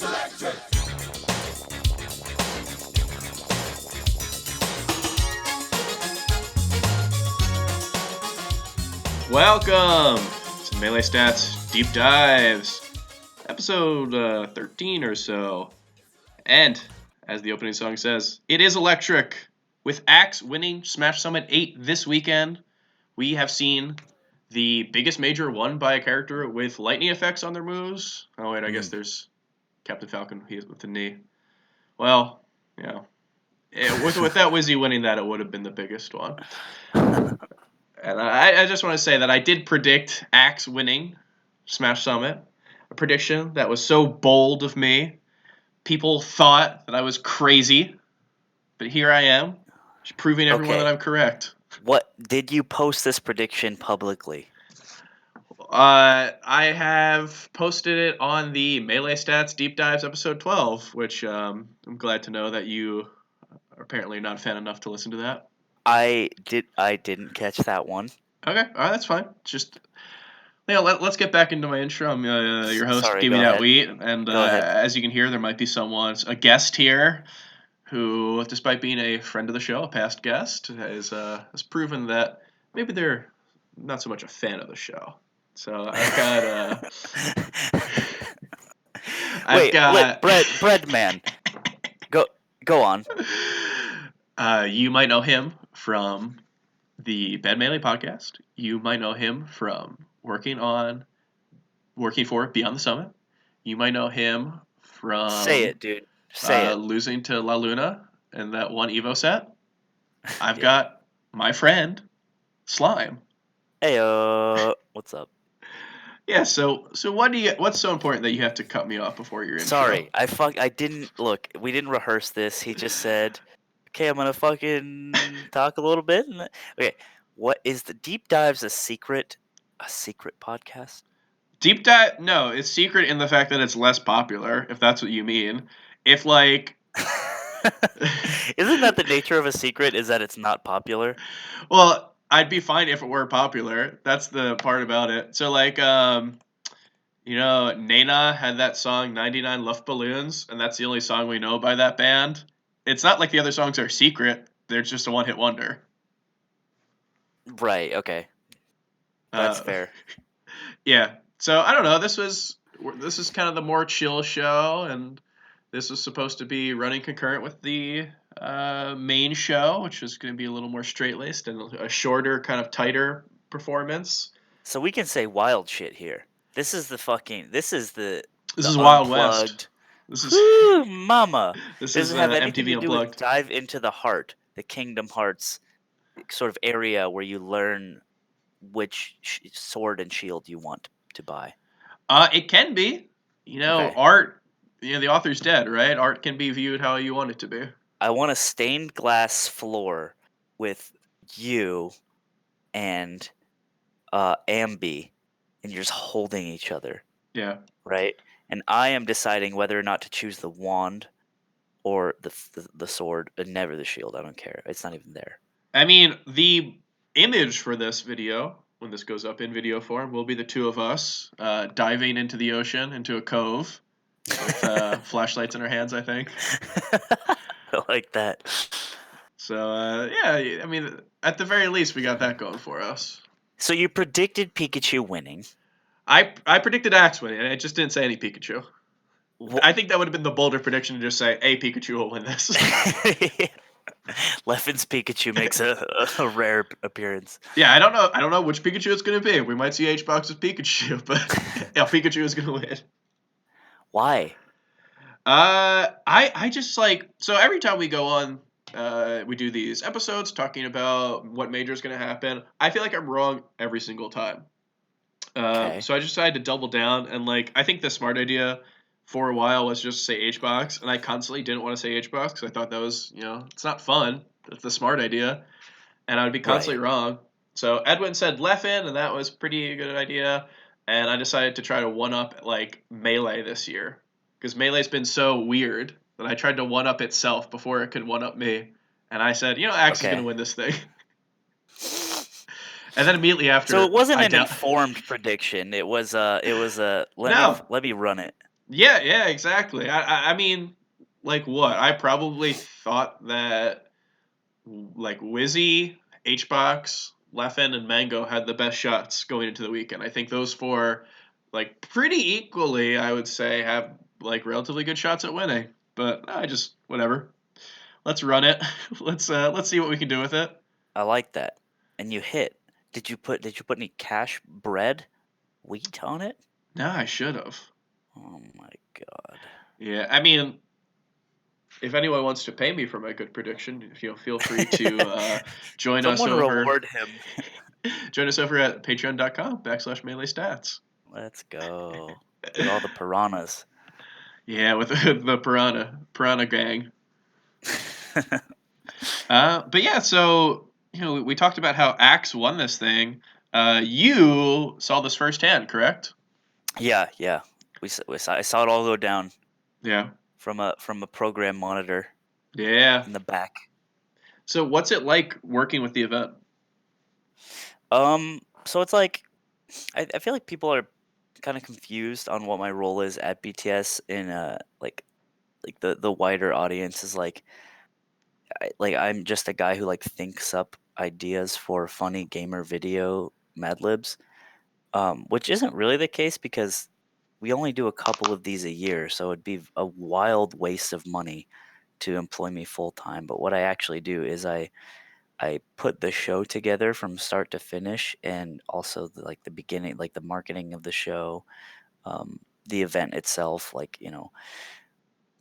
Welcome to Melee Stats Deep Dives, episode 13 or so. And, as the opening song says, it is electric. With Axe winning Smash Summit 8 this weekend, we have seen the biggest major won by a character with lightning effects on their moves. Oh wait, I guess there's Captain Falcon with the knee. Well, yeah. With that Wizzy winning that, it would have been the biggest one. And I just want to say that I did predict Axe winning Smash Summit, a prediction that was so bold of me. People thought that I was crazy, but here I am, just proving everyone that I'm correct. What did you post this prediction publicly? I have posted it on the Melee Stats Deep Dives episode 12, which I'm glad to know that you are apparently not a fan enough to listen to that. I didn't catch that one. Okay, all right, that's fine. Just let's get back into my intro. I'm your host, Sorry, Give Me go That ahead. Wheat, and as you can hear, there might be a guest here, who, despite being a friend of the show, a past guest, has proven that maybe they're not so much a fan of the show. So I've got bread man. Go on. You might know him from the Bad Melee podcast. You might know him from working for Beyond the Summit. You might know him from Say it, dude. Say it. Losing to La Luna in that one Evo set. I've got my friend Slime. Hey, what's up? Yeah, so what's so important that you have to cut me off before your intro? Sorry, I didn't look. We didn't rehearse this. He just said, "Okay, I'm gonna fucking talk a little bit." Okay, what is the Deep Dives a secret podcast? Deep Dive? No, it's secret in the fact that it's less popular, if that's what you mean. If like Isn't that the nature of a secret, is that it's not popular? Well, I'd be fine if it were popular. That's the part about it. So like Nena had that song 99 Luft Balloons, and that's the only song we know by that band. It's not like the other songs are secret. They're just a one-hit wonder. Right, okay. That's fair. Yeah. So I don't know. This is kind of the more chill show, and this was supposed to be running concurrent with the main show, which is going to be a little more straight-laced and a shorter, kind of tighter performance. So we can say wild shit here. This is Wild West. This is mama. This doesn't have anything MTV to do Unplugged. with dive into the heart, the Kingdom Hearts sort of area where you learn which sword and shield you want to buy. It can be. Okay. Art. The author's dead, right? Art can be viewed how you want it to be. I want a stained glass floor with you and Ambi, and you're just holding each other. Yeah. Right? And I am deciding whether or not to choose the wand or the sword, and never the shield. I don't care. It's not even there. I mean, the image for this video, when this goes up in video form, will be the two of us diving into the ocean, into a cove, with flashlights in our hands, I think. I like that. So, I mean, at the very least, we got that going for us. So you predicted Pikachu winning. I predicted Axe winning, and I just didn't say any Pikachu. I think that would have been the bolder prediction to just say, "Hey, Pikachu will win this." Leffen's Pikachu makes a rare appearance. Yeah, I don't know which Pikachu it's going to be. We might see H-Box's Pikachu, but yeah, Pikachu is going to win. Why? I just so every time we go on, we do these episodes talking about what major is going to happen. I feel like I'm wrong every single time. Okay. So I just decided to double down, and I think the smart idea for a while was just to say H-Box, and I constantly didn't want to say H-Box because I thought that was, it's not fun. It's the smart idea, and I would be constantly wrong. So Edwin said Leffen, and that was pretty good idea, and I decided to try to one-up, Melee this year, because Melee's been so weird that I tried to one-up itself before it could one-up me, and I said, Axe is going to win this thing. And then immediately after, so it wasn't an informed prediction. It was let me run it. Yeah, exactly. I mean, like what? I probably thought that like Wizzy, HBox, Leffen, and Mango had the best shots going into the weekend. I think those four, like pretty equally, I would say, have like relatively good shots at winning. But I just whatever. Let's run it. Let's see what we can do with it. I like that. And you hit. Did you put any cash bread wheat on it? No, I should have. Oh my god. Yeah, I mean, if anyone wants to pay me for my good prediction, feel free to join us Someone over reward him. join us over at patreon.com/melee stats. Let's go. With all the piranhas. Yeah, with the piranha gang. But yeah, so we talked about how Axe won this thing. You saw this firsthand, correct? Yeah. I saw it all go down Yeah. from a program monitor Yeah. in the back. So what's it like working with the event? So it's like I feel like people are kind of confused on what my role is at BTS in like the wider audience is like I'm just a guy who like thinks up ideas for funny gamer video Mad Libs, which isn't really the case because we only do a couple of these a year, so it'd be a wild waste of money to employ me full time. But what I actually do is I put the show together from start to finish, and also like the beginning, like the marketing of the show, the event itself, like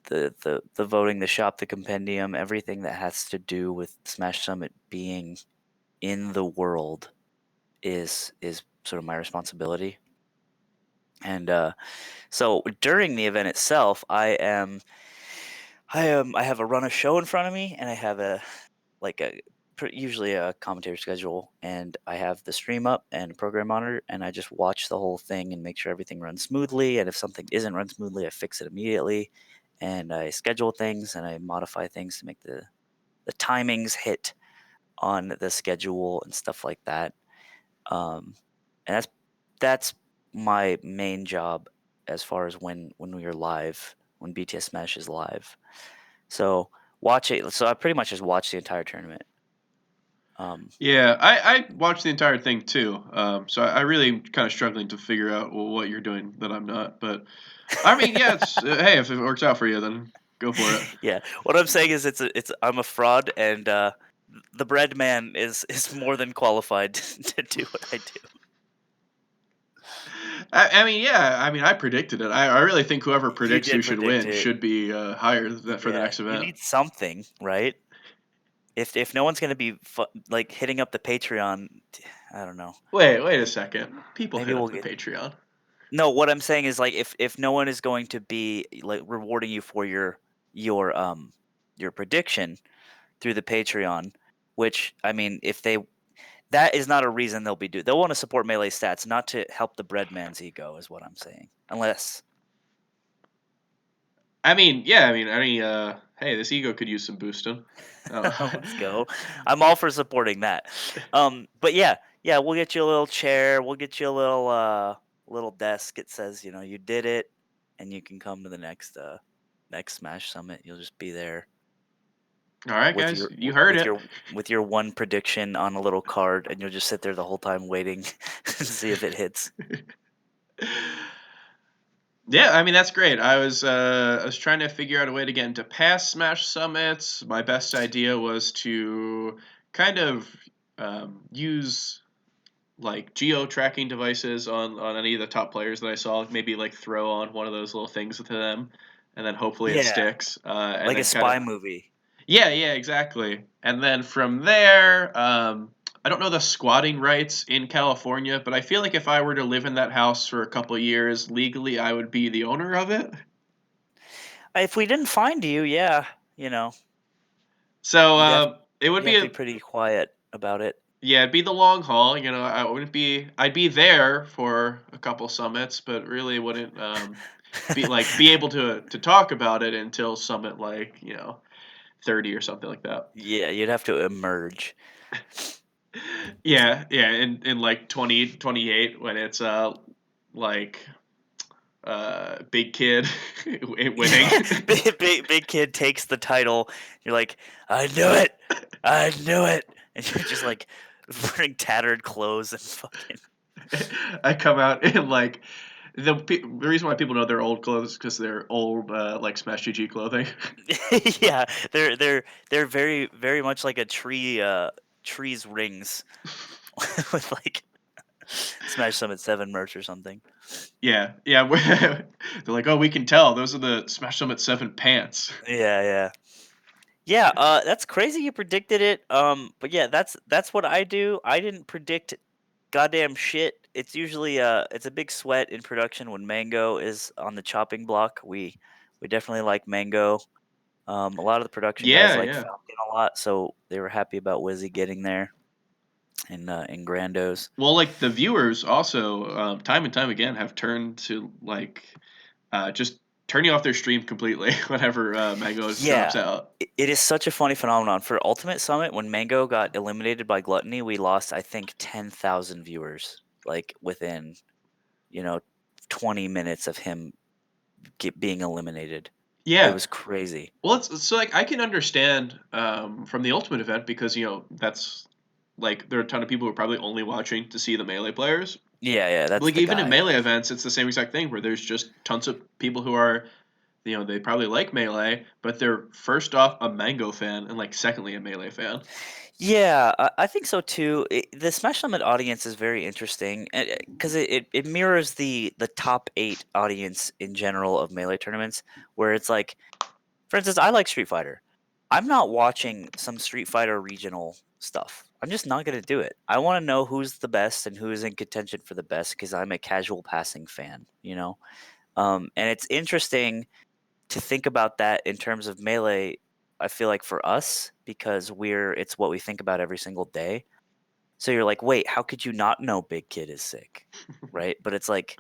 the voting, the shop, the compendium, everything that has to do with Smash Summit being in the world is sort of my responsibility. And so during the event itself, I have a run of show in front of me, and I have a like a usually a commentary schedule, and I have the stream up and a program monitor, and I just watch the whole thing and make sure everything runs smoothly. And if something isn't run smoothly, I fix it immediately, and I schedule things and I modify things to make the timings hit on the schedule and stuff like that. And that's my main job as far as when we are live, when BTS Smash is live. So watch it. So I pretty much just watch the entire tournament. Um, Yeah, I watched the entire thing too. So I really kind of struggling to figure out what you're doing that I'm not. But I mean, yeah, it's hey, if it works out for you, then go for it. yeah, what I'm saying is it's I'm a fraud, and the bread man is more than qualified to do what I do. I mean, yeah, I mean, I predicted it. I really think whoever You predicts who did should predict win it. should be hired for the Yeah, next you event. need something, right? If no one's gonna be like hitting up the Patreon, I don't know. Wait a second. People Maybe hit up we'll the get. Patreon. No, what I'm saying is like if no one is going to be like rewarding you for your prediction through the Patreon, which I mean, if they that is not a reason they'll be do. They'll want to support Melee Stats, not to help the breadman's ego, is what I'm saying. Unless I mean, yeah, I mean, hey, this ego could use some boosting. Oh. let's go. I'm all for supporting that. But yeah, we'll get you a little chair. We'll get you a little desk. It says you did it, and you can come to the next Smash Summit. You'll just be there All right, with guys, your you heard with it. your with your one prediction on a little card, and you'll just sit there the whole time waiting to see if it hits. Yeah, I mean that's great. I was trying to figure out a way to get into past Smash summits. My best idea was to kind of use like geo tracking devices on any of the top players that I saw. Maybe like throw on one of those little things to them, and then hopefully it Yeah, sticks. And like a then kind of spy movie. yeah, exactly. And then from there, I don't know the squatting rights in California, but I feel like if I were to live in that house for a couple of years legally, I would be the owner of it. If we didn't find you, yeah, So you'd have it would you'd be have to be a pretty quiet about it. yeah, it'd be the long haul. I wouldn't be. I'd be there for a couple summits, but really wouldn't be able to talk about it until summit like 30 or something like that. Yeah, you'd have to emerge. Yeah, in like 2028 when it's like Big Kid winning. Big Kid takes the title. You're like, I knew it, I knew it, and you're just like wearing tattered clothes and fucking. I come out in like the reason why people know they're old clothes because they're old like Smash GG clothing. Yeah, they're very much like a tree tree's rings with like Smash Summit 7 merch or something. Yeah, yeah. They're like, oh, we can tell those are the Smash Summit 7 pants. Yeah, yeah. Yeah, that's crazy you predicted it. But yeah, that's what I do. I didn't predict goddamn shit. It's usually it's a big sweat in production when Mango is on the chopping block. We definitely like Mango. A lot of the production guys Yeah, like yeah. Falcon a lot, so they were happy about Wizzy getting there in Grandos. Well, like the viewers also, time and time again, have turned to like just turning off their stream completely whenever Mango drops Yeah, out. it is such a funny phenomenon. For Ultimate Summit, when Mango got eliminated by Gluttony, we lost I think 10,000 viewers, like within 20 minutes of him being eliminated. It Yeah. was crazy. Well, it's so like I can understand from the Ultimate event because that's like there are a ton of people who are probably only watching to see the melee players. Yeah, yeah, But that's like the even in guy. melee events, it's the same exact thing where there's just tons of people who are they probably like melee, but they're first off a Mango fan and like secondly a melee fan. Yeah, I think so too. The Smash Summit audience is very interesting because it mirrors the top 8 audience in general of melee tournaments, where it's like, for instance, I like Street Fighter. I'm not watching some Street Fighter regional stuff. I'm just not going to do it. I want to know who's the best and who is in contention for the best because I'm a casual passing fan, you know? And it's interesting to think about that in terms of melee. I feel like for us, because it's what we think about every single day. So you're like, wait, how could you not know Big Kid is sick? Right? But it's like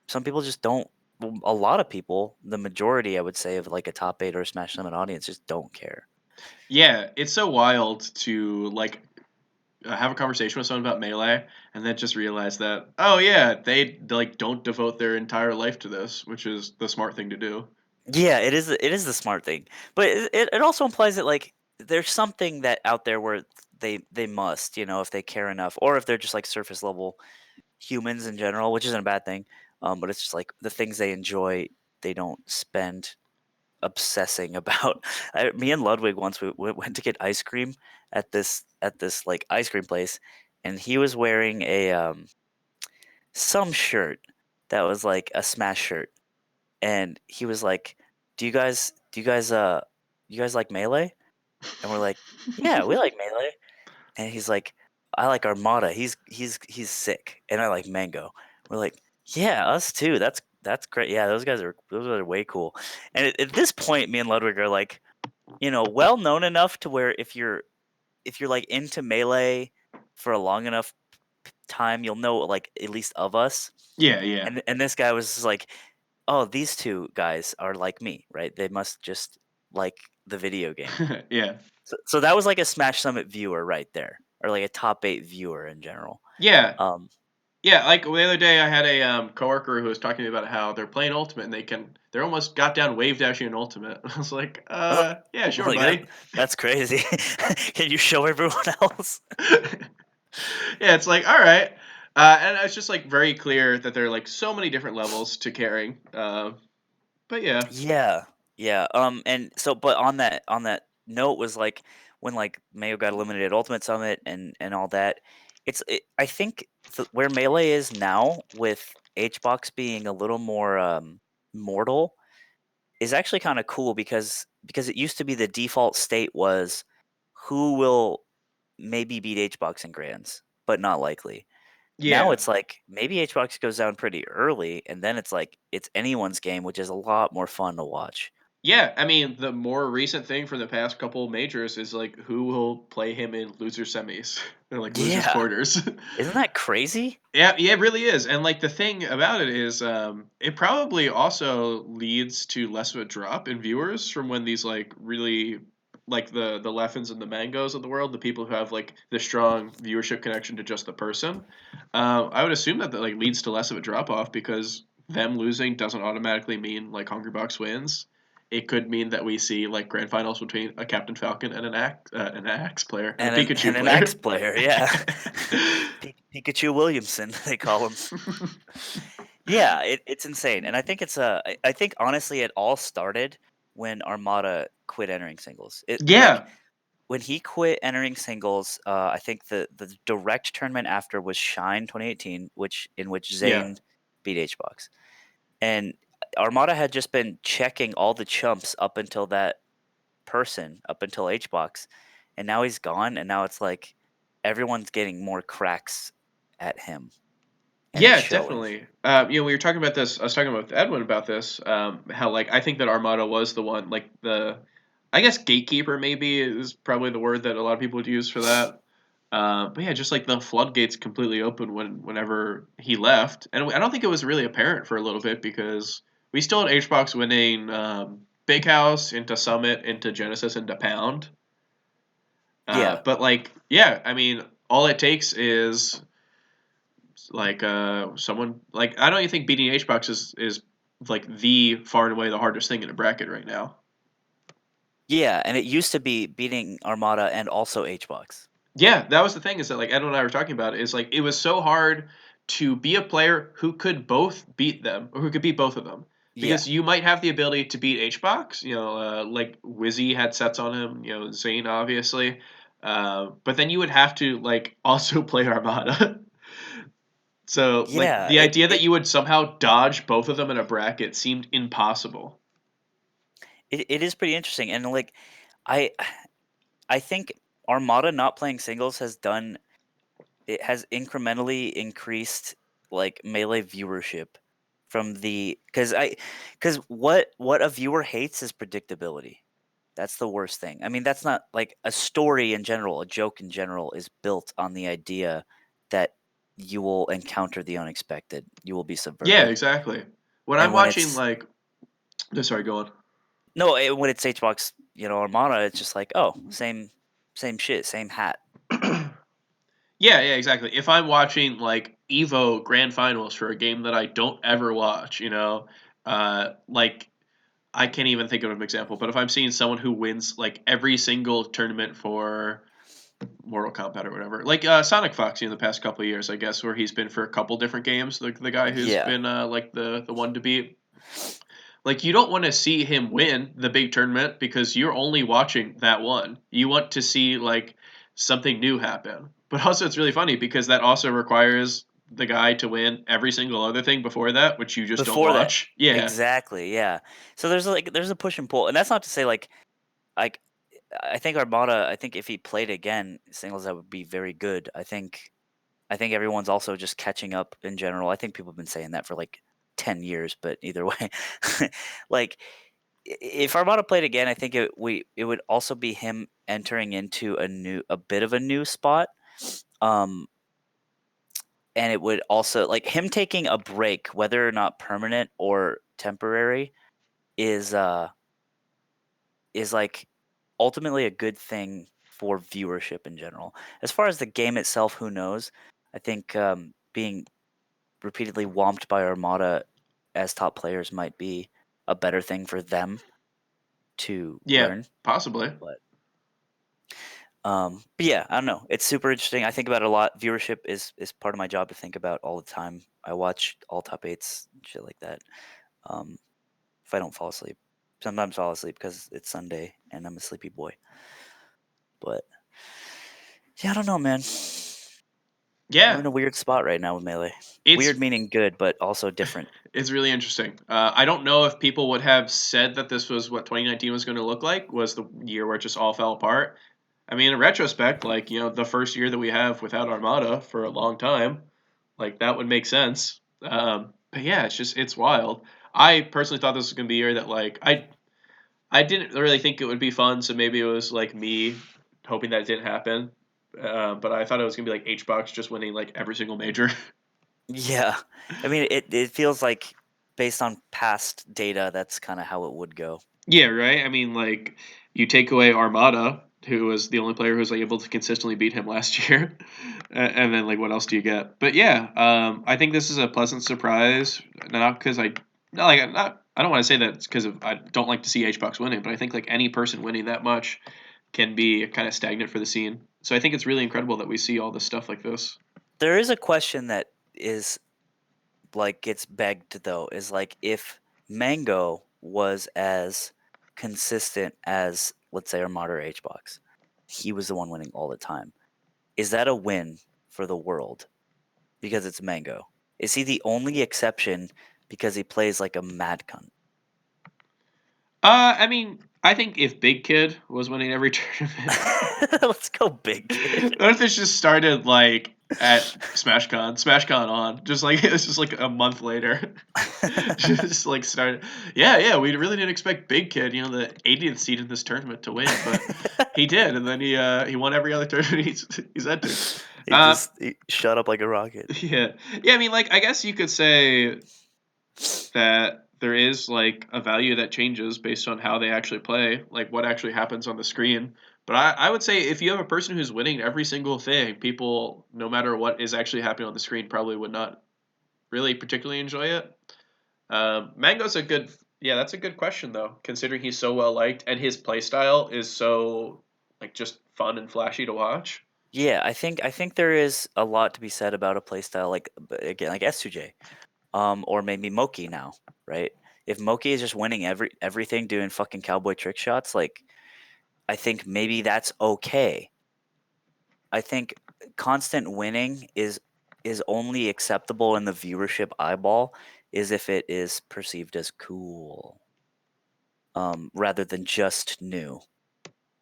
some people just don't. Well, a lot of people, the majority, I would say, of like a top 8 or a Smash Summit audience, just don't care. Yeah, it's so wild to like have a conversation with someone about melee and then just realize that oh yeah they like don't devote their entire life to this, which is the smart thing to do. Yeah, it is the smart thing, but it also implies that like there's something that out there where they must, if they care enough, or if they're just like surface level humans in general, which isn't a bad thing. But it's just like the things they enjoy, they don't spend obsessing about. Me and Ludwig once we went to get ice cream at this like ice cream place, and he was wearing a some shirt that was like a Smash shirt, and he was like, you guys like Melee?" And we're like, "Yeah, we like Melee." And he's like, "I like Armada. He's sick, and I like Mango." We're like, "Yeah, us too. That's great. Yeah, those are way cool." And at this point, me and Ludwig are like, well known enough to where if you're like into Melee for a long enough time, you'll know like at least of us. Yeah, yeah. And this guy was just like, "Oh, these two guys are like me, right? They must just like the video game." Yeah. So that was like a Smash Summit viewer right there, or like a top 8 viewer in general. Yeah. Um, Yeah, like the other day I had a coworker who was talking to me about how they're playing Ultimate and they're almost got down wave dashing in Ultimate. I was like, oh, yeah, sure, like buddy. that's crazy. Can you show everyone else? Yeah, it's like, all right. And it's just like very clear that there are like so many different levels to caring. But yeah. Yeah, yeah. And so, but on that note was like when like Mayo got eliminated at Ultimate Summit and all that. I think where Melee is now with HBox being a little more mortal is actually kind of cool because it used to be the default state was who will maybe beat HBox in grands, but not likely. Now Yeah. it's like maybe HBox goes down pretty early, and then it's like it's anyone's game, which is a lot more fun to watch. Yeah, I mean, the more recent thing from the past couple majors is like who will play him in loser semis or like losers Yeah, quarters. isn't that crazy? Yeah, yeah, it really is. And like the thing about it is, it probably also leads to less of a drop in viewers from when these like really like the Leffins and the Mangoes of the world, the people who have like the strong viewership connection to just the person. I would assume that like leads to less of a drop off because them losing doesn't automatically mean like Hungry Box wins. It could mean that we see like grand finals between a Captain Falcon and an axe player and a Pikachu and an axe player. player, yeah. Pikachu Williamson, they call him. Yeah, it's insane, and I think I think honestly it all started when Armada quit entering singles. It like Yeah, when he quit entering singles, I think the direct tournament after was Shine 2018, in which yeah, Zayn beat HBox. And Armada had just been checking all the chumps up until that person, up until HBox, and now he's gone, and now it's like everyone's getting more cracks at him, and it's yeah, showing. definitely. We were talking about this. I was talking with Edwin about this. How like I think that Armada was the one, like the, I guess gatekeeper maybe is probably the word that a lot of people would use for that. But yeah, just like the floodgates completely opened whenever he left, and I don't think it was really apparent for a little bit because we still had HBox winning Big House into Summit into Genesis into Pound. Yeah, But like, yeah, I mean, all it takes is like someone like I don't even think beating HBox is like the far and away the hardest thing in a bracket right now. yeah, and it used to be beating Armada and also HBox. Yeah, that was the thing is that like Edwin and I were talking about it, is like it was so hard to be a player who could both beat them or who could beat both of them Yeah, because you might have the ability to beat HBox, like Wizzy had sets on him, Zane obviously, but then you would have to like also play Armada. So like yeah, the idea that you would somehow dodge both of them in a bracket seemed impossible. it is pretty interesting, and like I I think Armada not playing singles has incrementally increased like melee viewership from the because what a viewer hates is predictability. That's the worst thing. I mean, that's not like a story in general, a joke in general is built on the idea that you will encounter the unexpected. You will be Yeah, subverted. exactly. When I'm And when watching it's like, no, sorry, go on. no, when it's HBox, Armada, it's just like, oh, same shit, same hat. Yeah, yeah, exactly. If I'm watching like Evo Grand Finals for a game that I don't ever watch, like I can't even think of an example, but if I'm seeing someone who wins like every single tournament for Mortal Kombat or whatever, like Sonic Fox in the past couple of years, I guess, where he's been for a couple different games, the guy who's Yeah. been like the one to beat. Like you don't want to see him win the big tournament because you're only watching that one. You want to see like something new happen. But also it's really funny because that also requires the guy to win every single other thing before that, which you just don't Before that. watch. Yeah. Exactly, yeah. So there's a push and pull, and that's not to say like I think Armada. I think if he played again singles, that would be very good. I think everyone's also just catching up in general. I think people have been saying that for like 10 years, but either way, like if Armada played again, I think it would also be him entering into a bit of a new spot. Um, and it would also like him taking a break, whether or not permanent or temporary, is like ultimately a good thing for viewership in general. As far as the game itself, who knows? I think being repeatedly whomped by Armada as top players might be a better thing for them to Yeah, learn. possibly. But but yeah, I don't know. It's super interesting. I think about it a lot. Viewership is part of my job to think about all the time. I watch all top eights and shit like that. Um, if I don't fall asleep, sometimes fall asleep because it's Sunday and I'm a sleepy boy. But yeah, I don't know, man. I'm Yeah. in a weird spot right now with melee. It's Weird meaning good, but also different. it's really interesting. I don't know if people would have said that this was what 2019 was going to look like, was the year where it just all fell apart. I mean, in retrospect, like, the first year that we have without Armada for a long time, like, that would make sense. But yeah, it's wild. I personally thought this was going to be a year that, like, I didn't really think it would be fun, so maybe it was, like, me hoping that it didn't happen. But I thought it was going to be, like, HBox just winning, like, every single major. Yeah, I mean, it feels like based on past data, that's kind of how it would go. Yeah, right. I mean, like you take away Armada, who was the only player who was like, able to consistently beat him last year. And then like what else do you get? But yeah, I think this is a pleasant surprise. Not because I don't want to say that it's because of I don't like to see H Bucks winning, but I think like any person winning that much can be kind of stagnant for the scene. So I think it's really incredible that we see all this stuff like this. There is a question that is like gets begged though, is like if Mango was as consistent as let's say Armada or HBox, he was the one winning all the time. Is that a win for the world because it's Mango? Is he the only exception because he plays like a mad cunt? I mean, I think if Big Kid was winning every tournament, Let's go, big kid. what if this just started like at SmashCon on, just like it's just like a month later, just like started. Yeah, yeah, we really didn't expect Big Kid, the 80th seed in this tournament to win, but he did, and then he won every other tournament he's entered. Uh, He shot up like a rocket. yeah, yeah. I mean, like I guess you could say that there is like a value that changes based on how they actually play, like what actually happens on the screen. But I would say if you have a person who's winning every single thing, people, no matter what is actually happening on the screen, probably would not really particularly enjoy it. Mango's a good, yeah, that's a good question though, considering he's so well liked and his play style is so like just fun and flashy to watch. Yeah, I think there is a lot to be said about a playstyle like again like S2J, or maybe Moki now, right? If Moki is just winning everything, doing fucking cowboy trick shots, like I think maybe that's okay. I think constant winning is only acceptable in the viewership eyeball is if it is perceived as cool, rather than just new.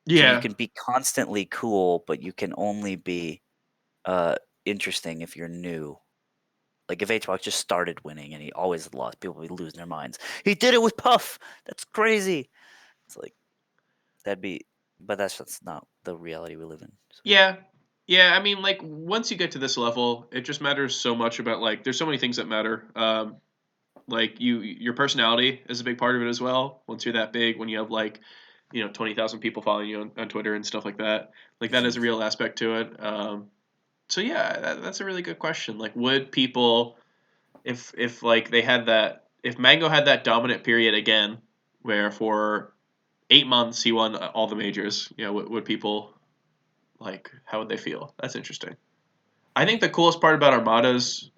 So you Yeah, can be constantly cool, but you can only be uh interesting if you're new. Like if HBox just started winning and he always lost, people would be losing their minds. He did it with Puff. That's crazy. It's like that'd be, but that's just not the reality we live in. So. yeah. Yeah, I mean, like once you get to this level, it just matters so much about like there's so many things that matter. Like your personality is a big part of it as well. Once you're that big, when you have like 20,000 people following you on Twitter and stuff like that, like that Hmm. is a real aspect to it. So yeah, that's a really good question. Like, would people if like they had that if Mango had that dominant period again, where for 8 months he won all the majors, would people like how would they feel? That's interesting. I think the coolest part about Armada's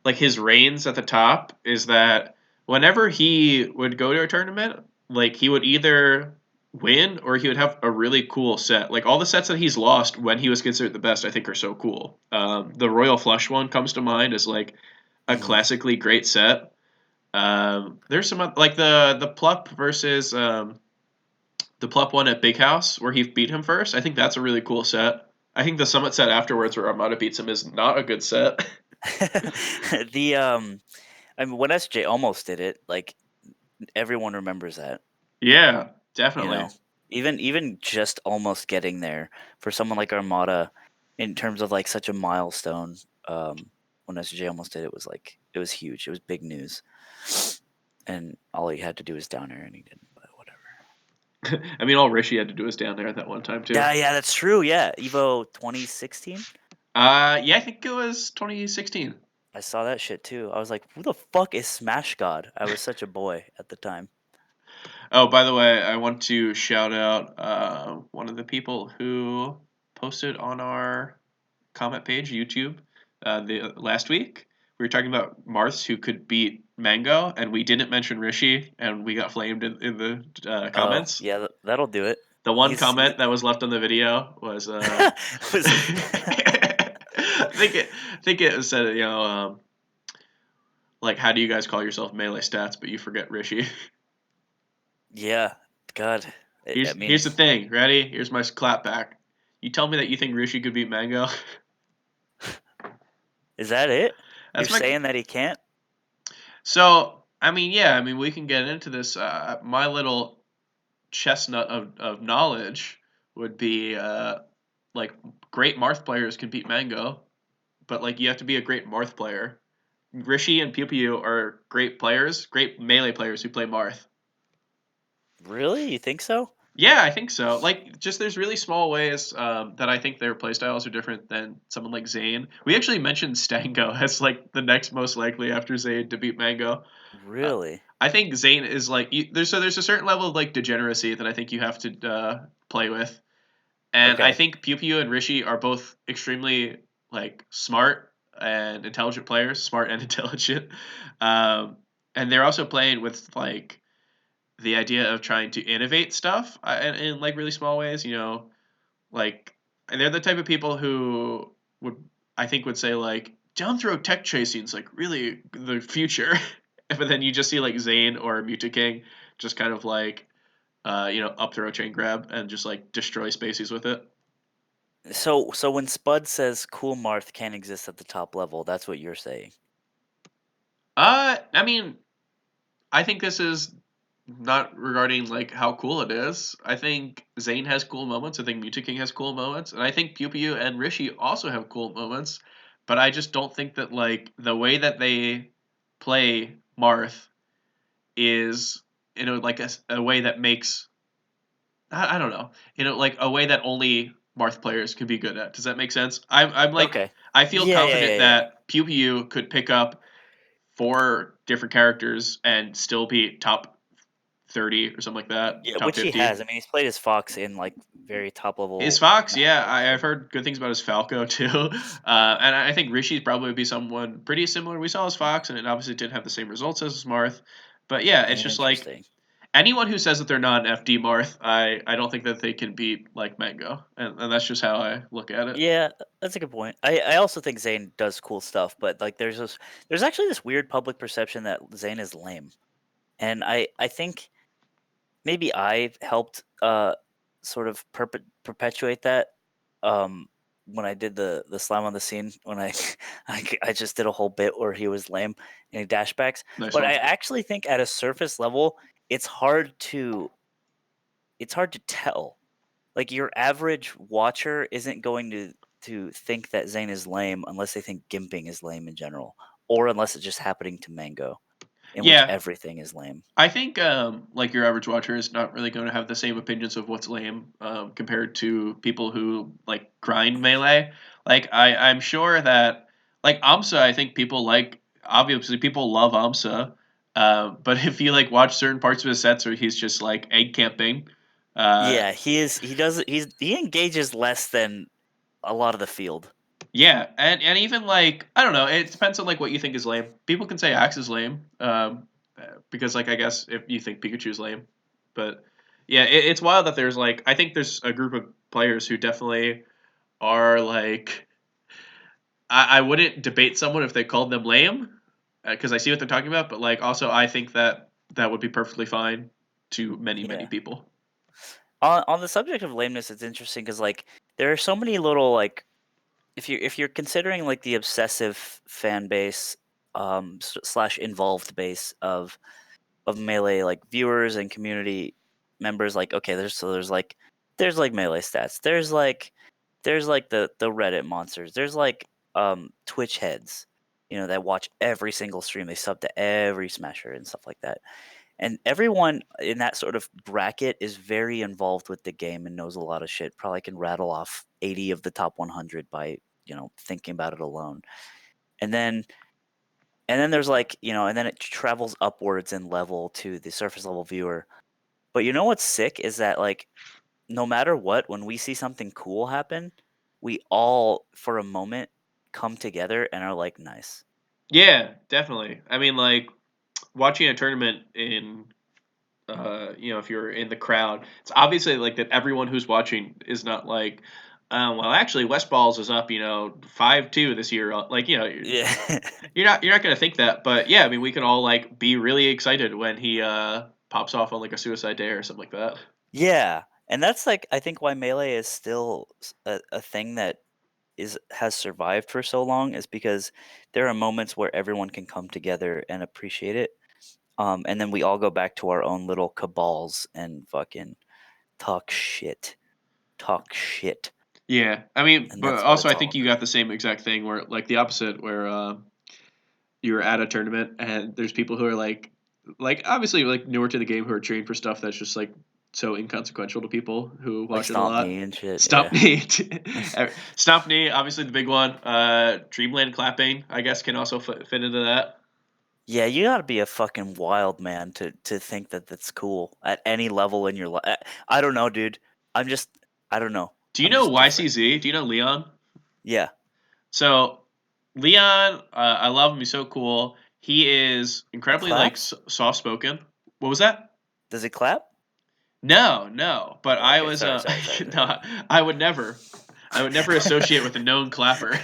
like his reigns at the top is that whenever he would go to a tournament, like he would either win or he would have a really cool set. Like all the sets that he's lost when he was considered the best, I think are so cool. The Royal Flush one comes to mind as like a Hmm. classically great set. There's some like the Plup versus the Plup one at Big House where he beat him first. I think that's a really cool set. I think the Summit set afterwards where Armada beats him is not a good set. The I mean when SJ almost did it, like everyone remembers that, Yeah, you definitely. know. Even just almost getting there for someone like Armada in terms of like such a milestone, when SJ almost did it was like it was huge. It was big news. And all he had to do was down there and he didn't, but whatever. I mean, all Rishi had to do was down there at that one time too. Yeah, that's true. Yeah, Evo 2016. Yeah, I think it was 2016. I saw that shit too. I was like, "Who the fuck is Smash God?" I was such a boy at the time. Oh, by the way, I want to shout out one of the people who posted on our comment page, YouTube, the last week. We were talking about Marths who could beat Mango, and we didn't mention Rishi, and we got flamed in the Oh comments. yeah, that'll do it. The one He comment that was left on the video was was. I think it said like how do you guys call yourself melee stats but you forget Rishi. Yeah, God. I mean, Here's the thing. Ready? Here's my clap back. You tell me that you think Rishi could beat Mango. is that it? You're That's my. saying that he can't? So I mean, yeah. I mean, we can get into this. My little chestnut of knowledge would be like great Marth players can beat Mango, but like you have to be a great Marth player. Rishi and Pew Pew are great players, great melee players who play Marth. Really? You think so? Yeah, I think so. Like, just there's really small ways that I think their playstyles are different than someone like Zayn. We actually mentioned Stango as like the next most likely after Zayn to beat Mango. Uh, Really? I think Zayn is like there's a certain level of like degeneracy that I think you have to play with, and I Okay. think Pew Pew and Rishi are both extremely like smart and intelligent players, smart and intelligent, um, and they're also playing with like the idea of trying to innovate stuff in like really small ways. You know, like they're the type of people who would I think would say like down throw tech chasing is like really the future, but then you just see like Zayn or Muta King just kind of like up throw chain grab and just like destroy spacies with it. So when Spud says cool Marth can't exist at the top level, that's what you're saying. I mean, I think this is not regarding like how cool it is. I think Zayn has cool moments. I think Muta King has cool moments, and I think Pew Pew and Rishi also have cool moments. But I just don't think that like the way that they play Marth is like a way that makes I don't know like a way that only Marth players can be good at. Does that make sense? I'm like Okay. I feel Yeah, yeah, confident yeah, yeah. that Pew Pew could pick up four different characters and still be top 30 or something like that, Yeah, top which he 50. has. I mean, he's played as Fox in like very top His level Fox, yeah, matchups. I've heard good things about his Falco too, and I think Rishi probably would be someone pretty similar. We saw his Fox, and it obviously didn't have the same results as his Marth, but yeah, it's just like Interesting. anyone who says that they're not an FD Marth, I don't think that they can beat like Mango, and that's just how I look at it. Yeah, that's a good point. I also think Zayn does cool stuff, but like there's actually this weird public perception that Zayn is lame. And I think maybe I helped sort of perpetuate that um when I did the slam on the scene when I just did a whole bit where he was lame and he dashbacks. Nice But I one. actually think at a surface level, it's hard to tell. Like your average watcher isn't going to think that Zayn is lame unless they think gimping is lame in general, or unless it's just happening to Mango, in which Yeah, everything is lame. I think like your average watcher is not really going to have the same opinions of what's lame compared to people who like grind melee. Like I'm sure that like Amsa, I think people like obviously people love Amsa, but if you like watch certain parts of his sets where he's just like egg camping, uh, Yeah, he is. He does. He engages less than a lot of the field. yeah, and even like I don't know, it depends on like what you think is lame. People can say Axe is lame, because like I guess if you think Pikachu's lame, but yeah, it's wild that there's like I think there's a group of players who definitely are like I wouldn't debate someone if they called them lame, because I see what they're talking about, but like also I think that that would be perfectly fine to many Yeah. people. On the subject of lameness, it's interesting because like there are so many little like if you're considering like the obsessive fan base slash involved base of melee like viewers and community members, like okay, there's like melee stats, there's like the Reddit monsters, there's like Twitch heads, that watch every single stream, they sub to every smasher and stuff like that, and everyone in that sort of bracket is very involved with the game and knows a lot of shit, probably can rattle off 80 of the top 100 by thinking about it alone. And then and then there's like, and then it travels upwards in level to the surface level viewer. But you know what's sick is that like no matter what, when we see something cool happen, we all for a moment come together and are like, nice. Yeah, definitely. I mean, like watching a tournament in if you're in the crowd, it's obviously like that everyone who's watching is not like, well, actually, West Balls is up, 5-2 this year. Like, Yeah. you're not gonna think that, but yeah, I mean, we can all like be really excited when he pops off on like a suicide day or something like that. Yeah. And that's like I think why melee is still a thing that is has survived for so long is because there are moments where everyone can come together and appreciate it. And then we all go back to our own little cabals and fucking talk shit. Talk shit. Yeah, I mean, And but that's what also it's I all think you about. got the same exact thing where like the opposite where you're at a tournament and there's people who are like obviously like newer to the game who are cheering for stuff that's just like so inconsequential to people who Like watch it a Stomp lot. Knee and shit, Stomp yeah. knee, stomp knee, obviously the big one. Dreamland clapping, I guess, can also fit into that. Yeah, you gotta be a fucking wild man to think that that's cool at any level in your life. I don't know, dude. I'm just I don't know. Do you I'm know just different. YCZ? Do you know Leon? Yeah. So Leon, I love him. He's so cool. He is He incredibly like claps? soft spoken. What was that? Does he clap? No, no. But Oh, I okay. was Sorry. no, I would never. I would never associate with a known clapper.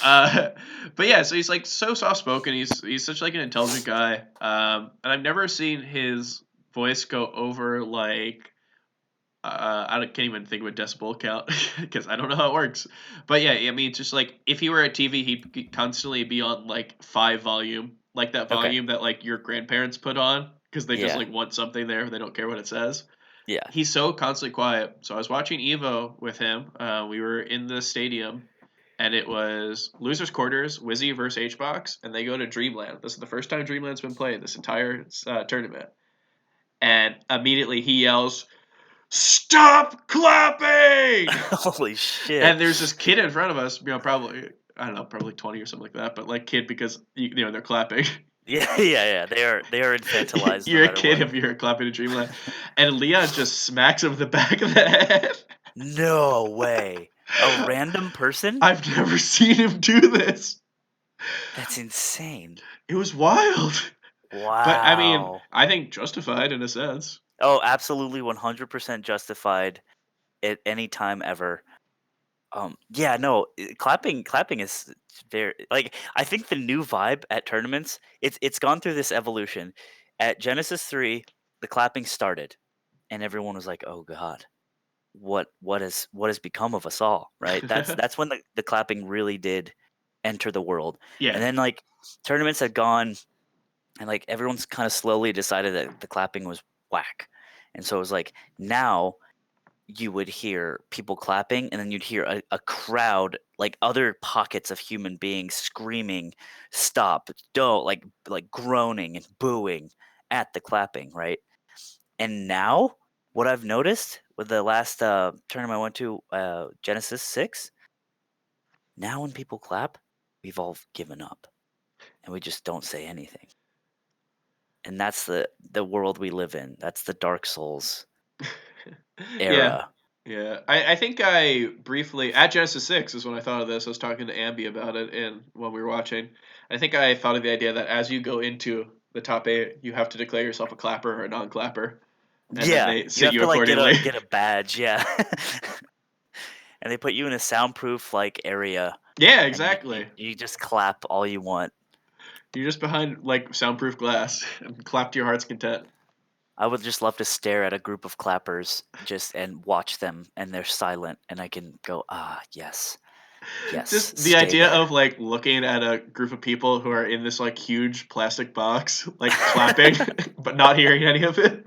Uh, but yeah, so he's like so soft spoken. He's such like an intelligent guy. And I've never seen his voice go over like can't even think of a decibel count because I don't know how it works. But yeah, I mean, it's just like if he were at TV, he'd constantly be on like 5 volume, like that Okay. volume that like your grandparents put on because they just Yeah. like want something there. They don't care what it says. Yeah. He's so constantly quiet. So I was watching Evo with him. We were in the stadium, and it was losers quarters, Wizzy versus HBox, and they go to Dreamland. This is the first time Dreamland's been played this entire tournament. And immediately he yells, "Stop clapping!" Holy shit. And there's this kid in front of us, probably I don't know, probably 20 or something like that, but like kid because they're clapping. Yeah. They are infantilized no You're a matter kid what. if you're clapping in Dreamland, and Leon just smacks him in the back of the head. No way. A random person? I've never seen him do this. That's insane. It was wild. But I mean, Wow. I think justified in a sense. Oh, absolutely 100% justified at any time ever. Yeah, no, clapping is very like I think the new vibe at tournaments, it's gone through this evolution. At Genesis 3, the clapping started and everyone was like, "Oh god, what has become of us all?" Right? That's when the clapping really did enter the world. And Yeah. then like tournaments had gone and like everyone's kind of slowly decided that the clapping was whack. And so it was like now you would hear people clapping and then you'd hear a crowd, like other pockets of human beings screaming, "Stop, don't," like groaning and booing at the clapping, right? And now what I've noticed with the last tournament I went to, Genesis 6, now when people clap, we've all given up and we just don't say anything. And that's the world we live in. That's the Dark Souls Yeah. era. Yeah. I think I briefly at Genesis 6 is when I thought of this. I was talking to Ambi about it and when we were watching. I think I thought of the idea that as you go into the top 8, you have to declare yourself a clapper or a non-clapper, and then Yeah, they you sit have you to like get accordingly. a badge, yeah. And they put you in a soundproof like area Yeah, and you exactly. you just clap all you want. You're just behind like soundproof glass and clap to your heart's content. I would just love to stare at a group of clappers just and watch them and they're silent and I can go, "Ah, yes. Yes, Just the stay idea there." of like looking at a group of people who are in this like huge plastic box, like clapping, but not hearing any of it.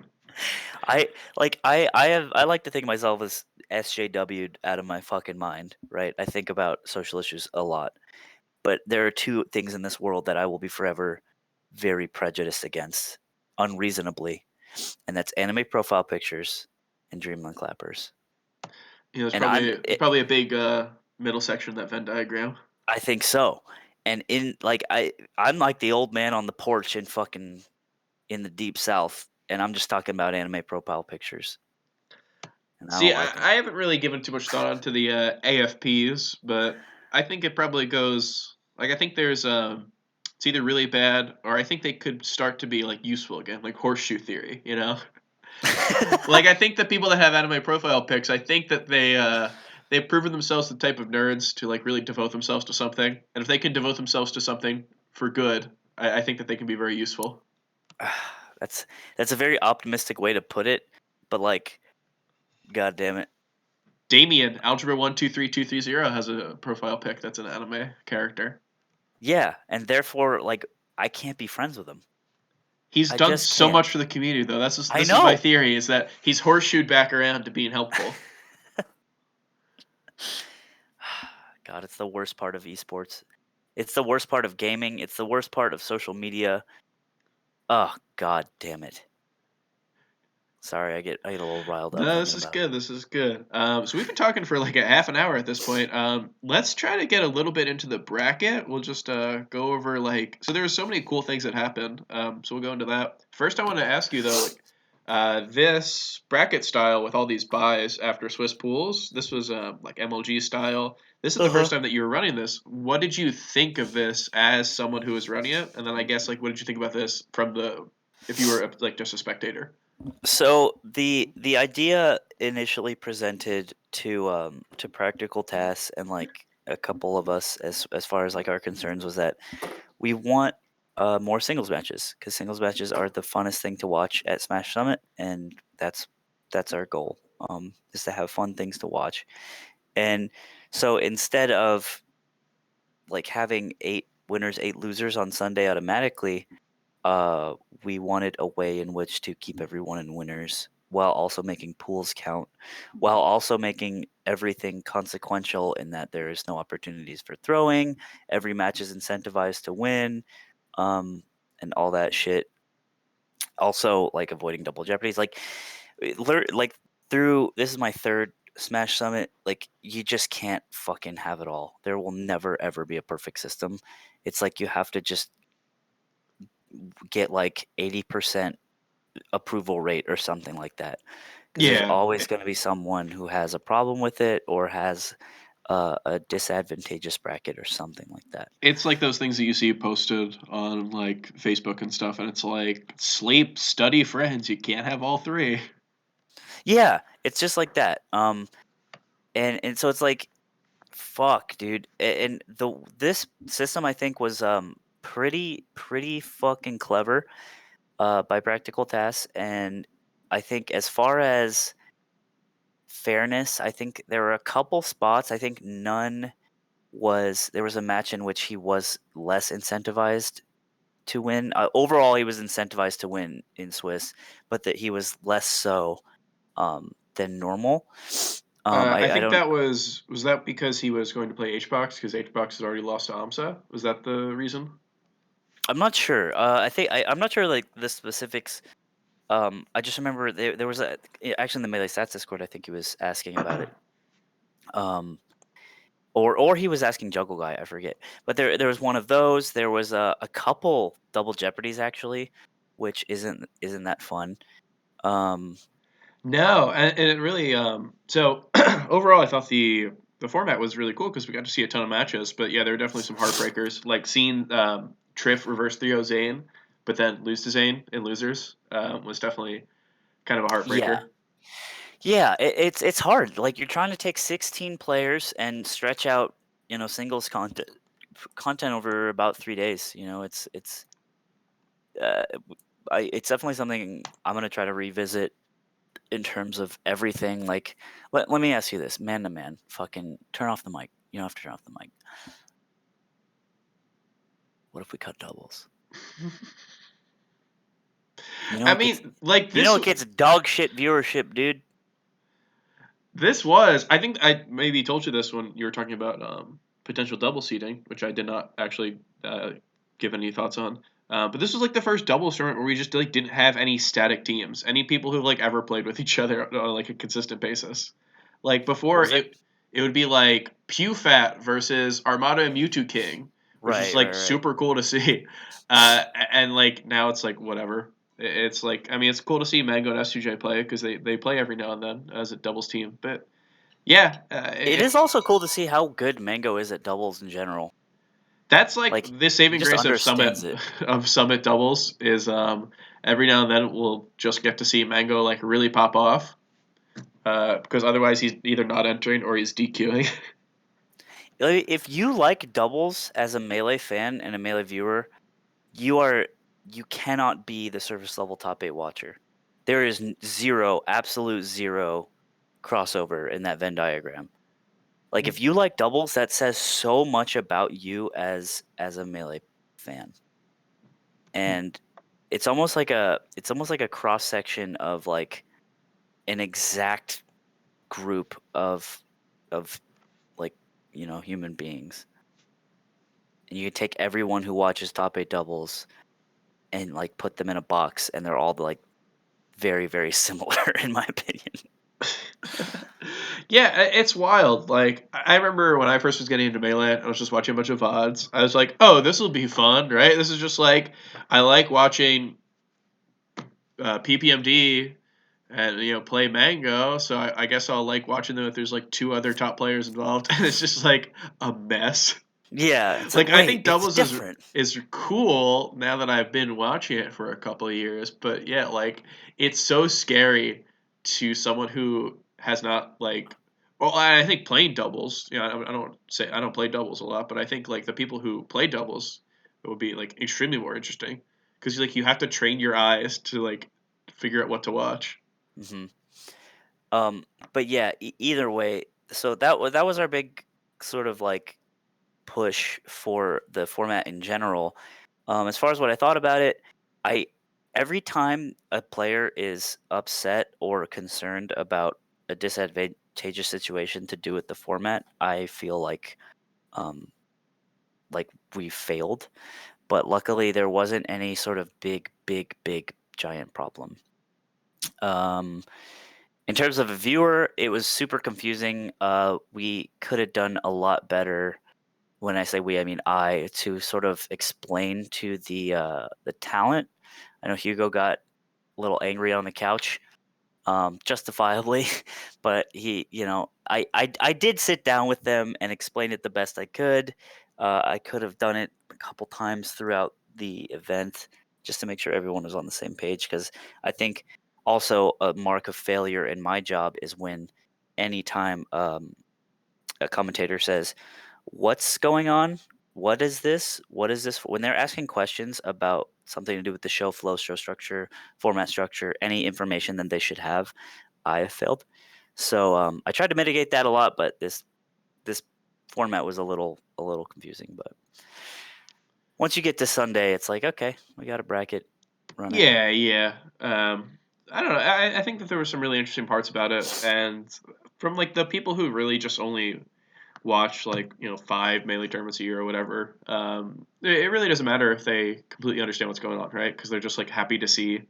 I like to think of myself as SJW'd out of my fucking mind, right? I think about social issues a lot. But there are two things in this world that I will be forever very prejudiced against, unreasonably, and that's anime profile pictures and Dreamland clappers. It's And probably a big middle section of that Venn diagram. I think so. And in like I'm like the old man on the porch in fucking in the deep south, and I'm just talking about anime profile pictures, and I See, don't I, like them. I haven't really given too much thought onto the AFPs, but I think it probably goes like I think there's it's either really bad or I think they could start to be like useful again, like horseshoe theory, you know? Like I think the people that have anime profile pics, I think that they've proven themselves the type of nerds to like really devote themselves to something, and if they can devote themselves to something for good, I think that they can be very useful. that's that's a very optimistic way to put it, but like, god damn it. Damien, Algebra 123230 has a profile pic that's an anime character. Yeah, and therefore, like, I can't be friends with him. He's I done just so can't. much for the community, though. I This is my know. theory: is that he's horseshoed back around to being helpful. God, it's the worst part of esports. It's the worst part of gaming. It's the worst part of social media. Oh, god damn it. Sorry, I get a little riled up No, thinking this is about it. good. This is good. So we've been talking for like a half an hour at this point. Let's try to get a little bit into the bracket. We'll just go over like so. There are so many cool things that happened. So we'll go into that. First, I want to ask you though, like this bracket style with all these buys after Swiss pools. This was like MLG style. This is the Uh-huh. first time that you were running this. What did you think of this as someone who was running it? And then I guess like what did you think about this from the if you were like just a spectator? So the idea initially presented to practical tasks and like a couple of us as far as like our concerns was that we want more singles matches because singles matches are the funnest thing to watch at Smash Summit, and that's our goal. Is to have fun things to watch, and so instead of like having 8 winners, 8 losers on Sunday automatically, uh, we wanted a way in which to keep everyone in winners while also making pools count, while also making everything consequential in that there is no opportunities for throwing. Every match is incentivized to win, um, and all that shit. Also, like avoiding double jeopardies. Like through this is my third Smash Summit. Like you just can't fucking have it all. There will never ever be a perfect system. It's like you have to just get like 80% approval rate or something like that. Because there's Yeah, always going to be someone who has a problem with it or has a disadvantageous bracket or something like that. it's like those things that you see posted on like Facebook and stuff, and it's like sleep, study, friends. You can't have all three. Yeah, it's just like that. And so it's like, fuck, dude. And the this system I think was pretty fucking clever by Practical Tasks, and I think as far as fairness, I think there were a couple spots. I think none was there was a match in which he was less incentivized to win. Overall, he was incentivized to win in Swiss, but that he was less so than normal. I I think don't. that was that because he was going to play HBox because HBox has already lost to AMSA. Was that the reason? I'm not sure. I'm not sure like the specifics. I just remember there was actually in the Melee Stats Discord. I think he was asking about it. Um, or he was asking Juggle Guy. I forget. But there was one of those. There was a couple double jeopardies actually, which isn't that fun. Um, No, and it really so overall I thought the format was really cool because we got to see a ton of matches, but yeah, there were definitely some heartbreakers. Like seeing Triff reverse 3 Zane, but then lose to Zane in losers was definitely kind of a yeah, heartbreaker. yeah. It's hard. Like you're trying to take 16 players and stretch out singles content over about 3 days. Uh, it's definitely something I'm gonna try to revisit in terms of everything. Like, let me ask you this, man to man, fucking turn off the mic. You don't have to turn off the mic. What if we cut doubles? You know I it gets mean, like you know it gets dog shit viewership, dude. this was I think I maybe told you this when you were talking about potential double seating, which I did not actually give any thoughts on. But this was like the first doubles tournament where we just like didn't have any static teams, any people who've like ever played with each other on like a consistent basis. Like before, Was it it would be like PewFat versus Armada and Mewtwo King, which is right, like right, right. super cool to see. And like now it's like whatever. It's like I mean it's cool to see Mango and S2J play because they play every now and then as a doubles team. But yeah, It is also cool to see how good Mango is at doubles in general. that's like Like the he saving just grace of Summit understands it. doubles is every now and then we'll just get to see Mango like really pop off because otherwise he's either not entering or he's DQing. If you like doubles as a Melee fan and a Melee viewer, you are you cannot be the surface level top 8 watcher. There is zero, absolute zero crossover in that Venn diagram. Like if you like doubles, that says so much about you as a Melee fan. And it's almost like a cross section of like an exact group of like human beings. And you take everyone who watches top 8 doubles and like put them in a box, and they're all like very, very similar in my opinion. Yeah, it's wild. Like I remember when I first was getting into Melee, I was just watching a bunch of VODs. I was like, "Oh, this will be fun, right? This is just like I like watching PPMD and play Mango, so I guess I'll like watching them if there's like two other top players involved, and it's just like a mess. Yeah, it's like, Like I wait, think it's doubles different. is cool now that I've been watching it for a couple of years, but yeah, like it's so scary to someone who has not like. Well, I think playing doubles. I don't play doubles a lot, but I think like the people who play doubles, it would be like extremely more interesting because like you have to train your eyes to like figure out what to watch. hmm Um, but yeah, either way, so that was our big sort of like push for the format in general. As far as what I thought about it, I every time a player is upset or concerned about a disadvantageous situation to do with the format, I feel um like we failed. But luckily, there wasn't any sort of big giant problem. Um, in terms of a viewer, it was super confusing. We could have done a lot better. When I say we, I mean I, to sort of explain to the talent. I know Hugo got a little angry on the couch, justifiably, but I did sit down with them and explain it the best I could. I could have done it a couple times throughout the event just to make sure everyone was on the same page. Because I think also a mark of failure in my job is when anytime a commentator says, "What's going on? What is this? What is this?" When they're asking questions about something to do with the show flow, show structure, format structure, any information that they should have, I have failed. So I tried to mitigate that a lot, but this format was a little confusing. But once you get to Sunday, it's like, okay, we got a bracket, run it. Yeah, yeah. I don't know. I think that there were some really interesting parts about it, and from like the people who really just only watch like five melee tournaments a year or whatever, it really doesn't matter if they completely understand what's going on, right? Because they're just like happy to see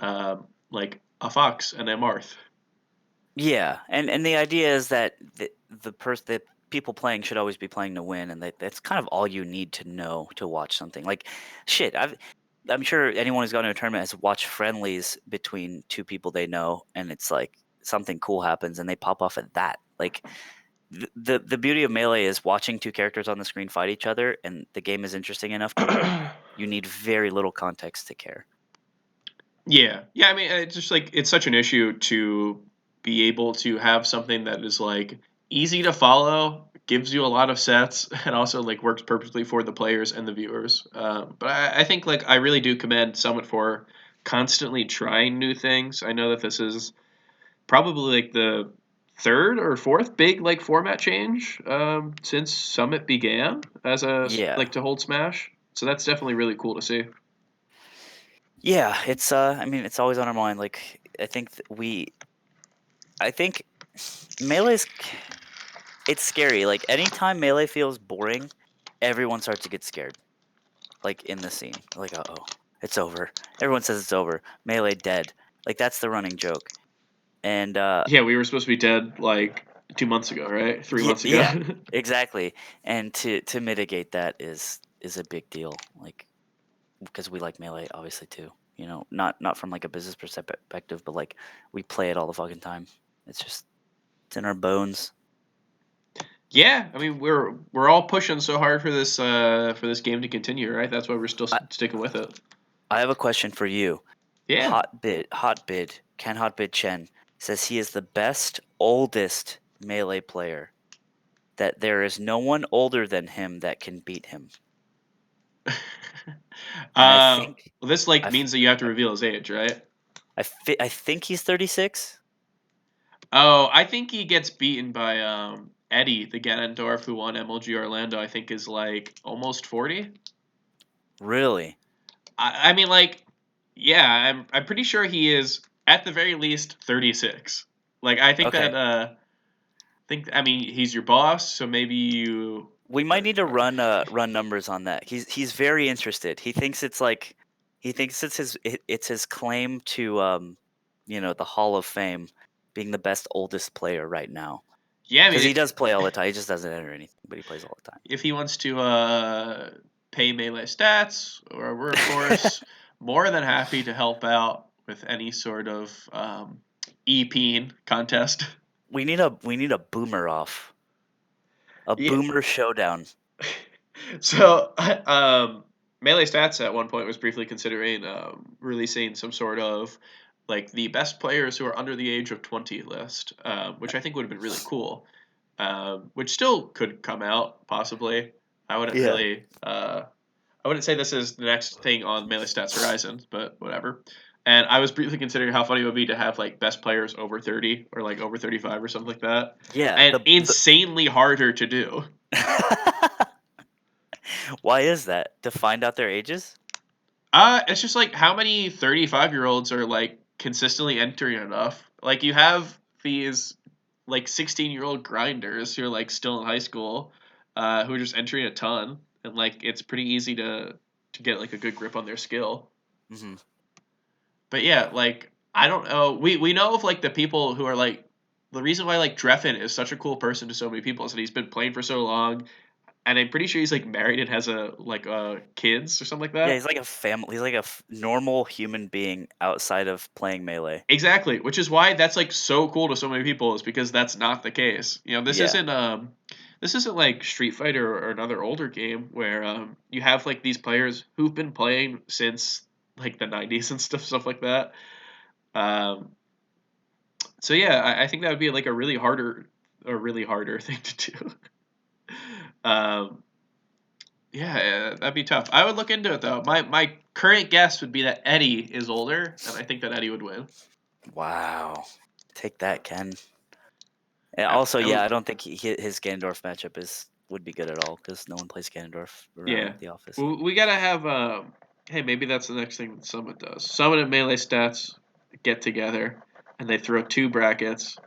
like a fox and a Marth. Yeah, and the idea is that the people playing should always be playing to win, and that's kind of all you need to know to watch something. Like, shit, I'm sure anyone who's gone to a tournament has watched friendlies between two people they know, and it's like something cool happens, and they pop off at that. Like, the beauty of Melee is watching two characters on the screen fight each other, and the game is interesting enough to where you need very little context to care. Yeah, yeah. I mean, it's just like it's such an issue to be able to have something that is like easy to follow, gives you a lot of sets, and also like works perfectly for the players and the viewers. But I think like I really do commend Summit for constantly trying new things. I know that this is probably like the third or fourth big like format change since Summit began as a Yeah, like to hold Smash. So that's definitely really cool to see. yeah. It's I mean, it's always on our mind. Like, I think Melee's it's scary. Like anytime Melee feels boring, everyone starts to get scared. Like in the scene. Like, uh-oh, it's over. Everyone says it's over. Melee dead. Like that's the running joke. And Yeah, we were supposed to be dead like 2 months ago, right? Three yeah, months ago. yeah, exactly. And to mitigate that is a big deal. Like because we like Melee obviously too. Not from like a business perspective, but like we play it all the fucking time. It's in our bones. Yeah, I mean we're all pushing so hard for this game to continue, right? That's why we're still sticking with it. I have a question for you. Yeah. Ken Hotbid Chen says he is the best, oldest Melee player, that there is no one older than him that can beat him. And Well, this like I, f- means that you have to reveal his age, right? I think he's 36. Oh, I think he gets beaten by Eddie, the Ganondorf who won MLG Orlando. I think is like almost 40. Really? I mean, like, yeah, I'm pretty sure he is at the very least 36. Like, I think Okay. that I mean he's your boss, so maybe We might need to run numbers on that. He's very interested. He thinks it's like He thinks it's his claim to the Hall of Fame, being the best oldest player right now. Yeah, I mean, Because he does play all the time. He just doesn't enter anything, but he plays all the time. if he wants to pay Melee Stats, or we're of course more than happy to help out with any sort of EP contest. We need a boomer off. A Yeah. boomer showdown. So, Melee Stats at one point was briefly considering releasing some sort of like the best players who are under the age of 20 list, which I think would have been really cool. Which still could come out possibly. I wouldn't Yeah. really. I wouldn't say this is the next thing on Melee Stats Horizon, but whatever. And I was briefly considering how funny it would be to have like best players over 30 or like over 35 or something like that, Yeah. and insanely harder to do. Why is that? To find out their ages? It's just like how many 35-year-olds are like consistently entering enough. Like you have these like 16-year-old grinders who are like still in high school, who are just entering a ton, and like it's pretty easy to get like a good grip on their skill. Hmm. But yeah, like I don't know. We know of like the people who are like the reason why like Dreffin is such a cool person to so many people is that he's been playing for so long, and I'm pretty sure he's like married and has a like kids or something like Yeah, that. he's like a family. He's like a normal human being outside of playing Melee. Exactly, which is why that's like so cool to so many people is because that's not the case. You know, Yeah. this isn't like Street Fighter or another older game where you have like these players who've been playing since like the 90s and stuff like that. Um, so yeah, I think that would be like a really harder thing to do. Um, yeah, that'd be tough. I would look into it though. My current guess would be that Eddie is older, and I think that Eddie would win. Wow. Take that, Ken. And I, also, I yeah, would, I don't think his Ganondorf matchup would be good at all because no one plays Ganondorf yeah, around the office. we gotta have. Hey, maybe that's the next thing that Summit does. Summit and Melee Stats get together, and they throw two brackets.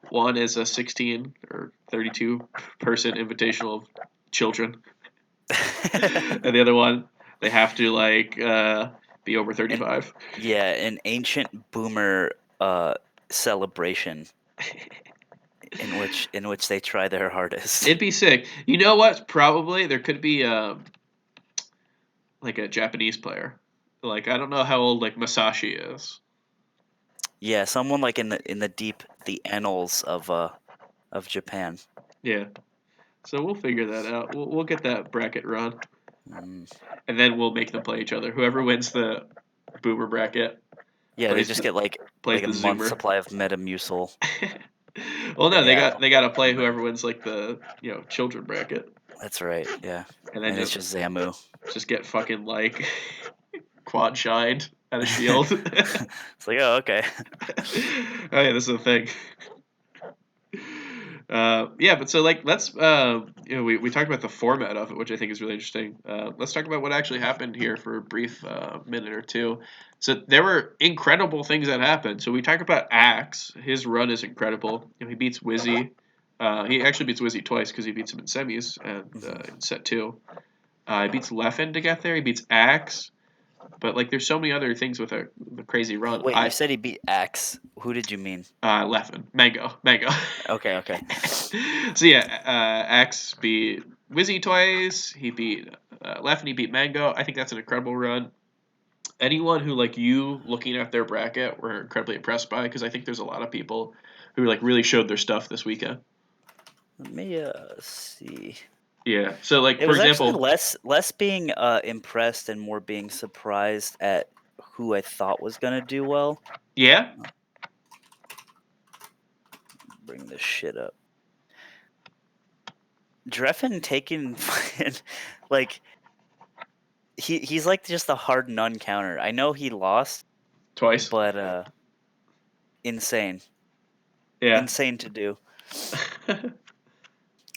One is a 16 or 32 person invitational of children, and the other one they have to like be over And 35. yeah, an ancient boomer celebration in which they try their hardest. It'd be sick. You know what? Probably there could be like a Japanese player. Like I don't know how old like Masashi is. Yeah, someone like in the annals of Japan. Yeah. So we'll figure that out. We'll get that bracket run, Mm. and then we'll make them play each other. Whoever wins the boomer bracket Yeah, they plays just the get plays like a the month zoomer. supply of Metamucil. Well, no, Yeah, they got to play whoever wins like the children bracket, that's right. Yeah, and then and it's just Zamu. just get fucking like quad shined at a shield. It's like, oh, okay. Oh yeah, this is a thing. Yeah, but so like let's we talked about the format of it, which I think is really interesting. Let's talk about what actually happened here for a brief minute or two. So there were incredible things that happened. So we talked about Axe. His run is incredible. He beats Wizzy. He actually beats Wizzy twice because he beats him in semis and Mhm. in set two. He beats Leffen to get there. He beats Axe. But like, there's so many other things with the crazy run. Wait, you said he beat Axe. Who did you mean? Leffen, Mango. Okay, okay. So yeah, Axe beat Wizzy twice. He beat Leffen. He beat Mango. I think that's an incredible run. Anyone who like you looking at their bracket were incredibly impressed by because I think there's a lot of people who like really showed their stuff this weekend. Let me see. Yeah. So like It for was actually example, less being impressed and more being surprised at who I thought was gonna do well. yeah, Bring this shit up. Dreffen taking like he's like just a hard none counter. I know he lost, twice. but insane. Yeah. Insane to do.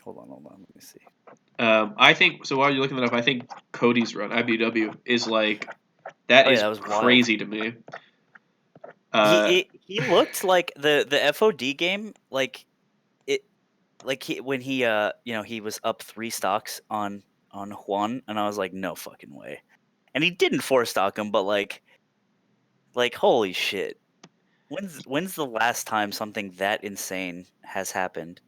Hold on, let me see. I think so. While you're looking that up, I think Cody's run IBW is like that Oh yeah, is that was wild. crazy to me. He looked like the FOD game, it when he he was up 3 stocks on Juan, and I was like, no fucking way. and he didn't four stock him, but like holy shit. When's the last time something that insane has happened?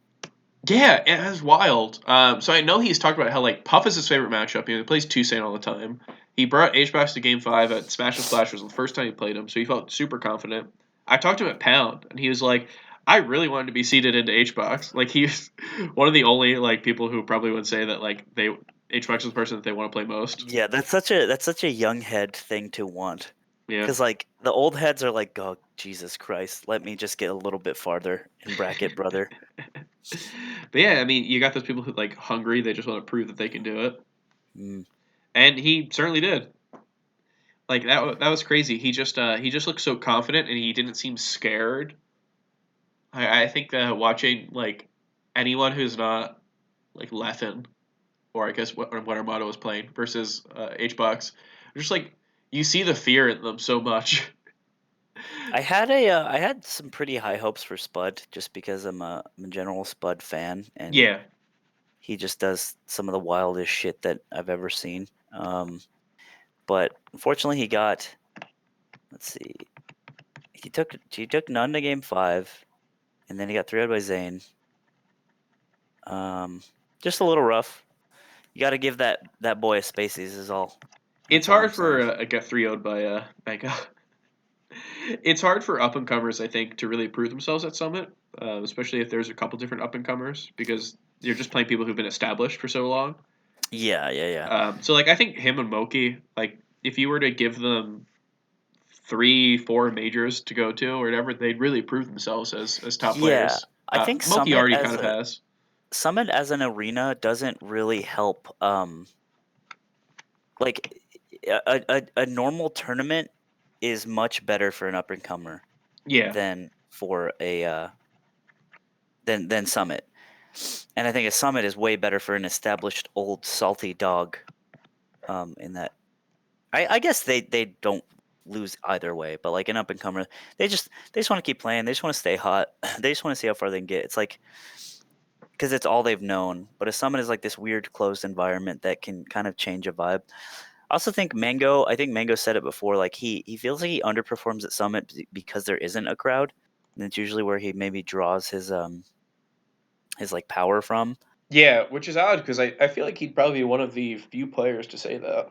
Yeah, it was wild. So I know he's talked about how like Puff is his favorite matchup. You know, he plays Toussaint all the time. He brought H-Box to Game 5 at Smash and Splash was the first time he played him, so he felt super confident. I talked to him at Pound, and he was like, "I really wanted to be seeded into H-Box." Like he's one of the only like people who probably would say that like they H-Box is the person that they want to play most. Yeah, that's such a young head thing to want. Yeah. Cause like the old heads are like, oh Jesus Christ, let me just get a little bit farther in bracket, brother. But yeah, I mean, you got those people who like hungry. They just want to prove that they can do it, Mm. and he certainly did. Like that was crazy. He just looked so confident, and he didn't seem scared. I think that watching like anyone who's not like Leffen, or I guess what Armado was playing versus HBox, just like you see the fear in them so much. I had some pretty high hopes for Spud just because I'm a general Spud fan and Yeah, he just does some of the wildest shit that I've ever seen. But unfortunately he got, let's see, he took none to game 5 and then he got 3-0'd by Zane. Um, just a little rough. You got to give that boy a spaces is all. it's That's all hard I'm for saying. a get 3-0'd by Mega. It's hard for up and comers, I think, to really prove themselves at Summit, especially if there's a couple different up and comers because you're just playing people who've been established for so long. Yeah, yeah, yeah. So like I think him and Moki, like if you were to give them 3, 4 majors to go to or whatever, they'd really prove themselves as top Yeah, players. I think Moki already kind of has. Summit as an arena doesn't really help. Like a normal tournament is much better for an up and comer Yeah, than for a than Summit, and I think a Summit is way better for an established old salty dog. In that, I guess they don't lose either way, but like an up and comer, they just want to keep playing. They just want to stay hot. They just want to see how far they can get. It's like because it's all they've known. But a Summit is like this weird closed environment that can kind of change a vibe. I also think Mango. I think Mango said it before. Like he feels like he underperforms at Summit because there isn't a crowd, and it's usually where he maybe draws his like power from. yeah, which is odd because I feel like he'd probably be one of the few players to say that.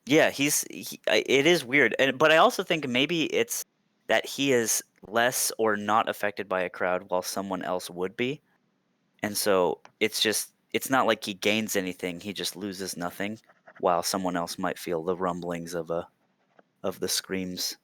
Yeah, it is weird, but I also think maybe it's that he is less or not affected by a crowd while someone else would be, and so it's not like he gains anything. He just loses nothing, while someone else might feel the rumblings of the screams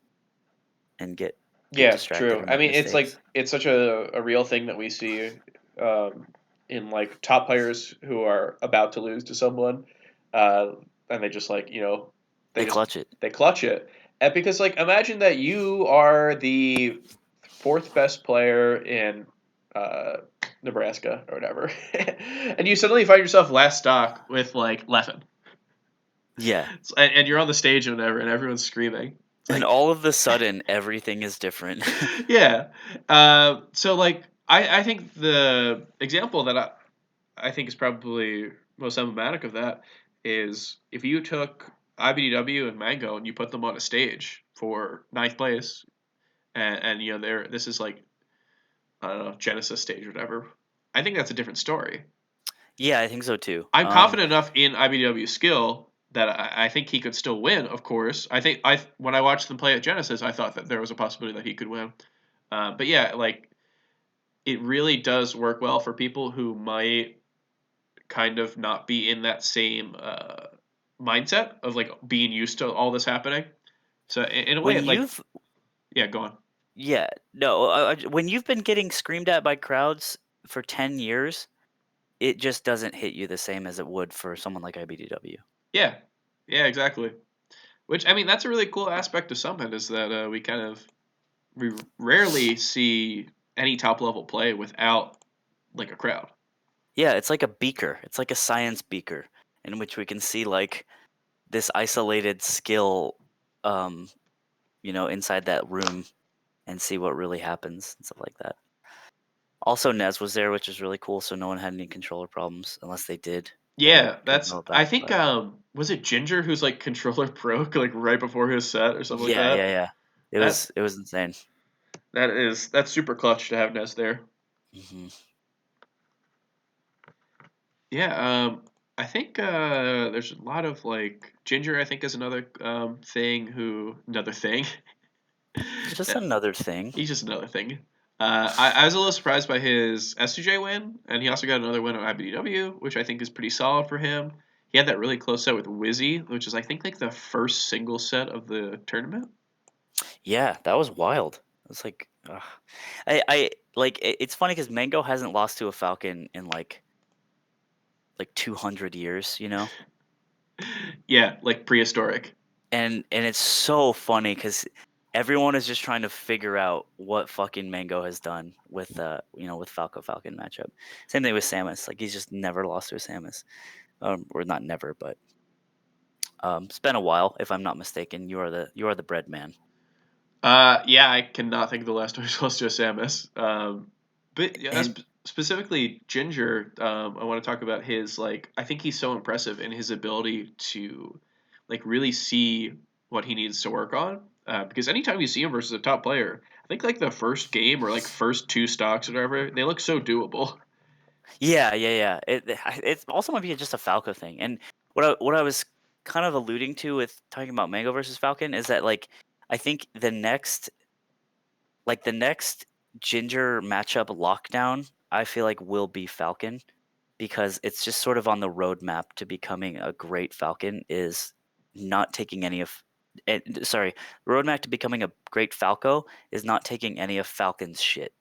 and get Yeah, distracted true. or I make mean, it's like mistakes. it's such a real thing that we see um, in like top players who are about to lose to someone, uh, and they just like they They just clutch it. they clutch it, and because like imagine that you are the fourth best player in uh, Nebraska or whatever, and you suddenly find yourself last stock with like Leffen, Yeah. and you're on the stage and whatever, and everyone's screaming. It's And like all of the sudden, everything is different. yeah. So like I think the example that I think is probably most emblematic of that is if you took IBDW and Mango and you put them on a stage for ninth place and they're this is like I don't know, Genesis stage or whatever. I think that's a different story. Yeah, I think so too. I'm confident enough in IBDW's skill that I think he could still win, of course. I think I when I watched them play at Genesis, I thought that there was a possibility that he could win. But yeah, like it really does work well for people who might kind of not be in that same mindset of like being used to all this happening. So in a way, When it like you've yeah, go on. Yeah, no, when you've been getting screamed at by crowds for 10 years, it just doesn't hit you the same as it would for someone like IBDW. Yeah, yeah, exactly. Which I mean, that's a really cool aspect of Summit is that we rarely see any top level play without like a crowd. Yeah, it's like a beaker. It's like a science beaker in which we can see like this isolated skill um, inside that room and see what really happens and stuff like that. Also, Nez was there, which is really cool, so no one had any controller problems unless they did. that I Yeah, don't that's know I about, think but was it Ginger whose like controller broke like right before his set or something like yeah, yeah, that? yeah. That It was insane. that's super clutch to have Ness there. Hmm. Yeah, I think there's a lot of like Ginger. I think is another thing who another thing. Just Uh, another thing. He's just another thing. I was a little surprised by his S2J win, and he also got another win on IBDW, which I think is pretty solid for him. He had that really close set with Wizzy, which is I think like the first single set of the tournament. Yeah, that was wild. It's like, ugh. I like it's funny because Mango hasn't lost to a Falcon in like 200 years, you know? Yeah, like prehistoric. And it's so funny because everyone is just trying to figure out what fucking Mango has done with with Falco Falcon matchup. Same thing with Samus. Like he's just never lost to a Samus. Or not never, but it's been a while, if I'm not mistaken. You are the bread man. Yeah, I cannot think of the last time I was close to a Samus. But yeah, And specifically Ginger, I want to talk about his like. I think he's so impressive in his ability to, like, really see what he needs to work on. Because anytime you see him versus a top player, I think like the first game or like first two stocks or whatever, they look so doable. yeah, yeah, yeah. It also might be just a Falco thing. And what I was kind of alluding to with talking about Mango versus Falcon is that like I think the next Ginger matchup lockdown, I feel like will be Falcon because it's just sort of on the roadmap to becoming a great Falcon is not taking any of sorry, roadmap to becoming a great Falco is not taking any of Falcon's shit,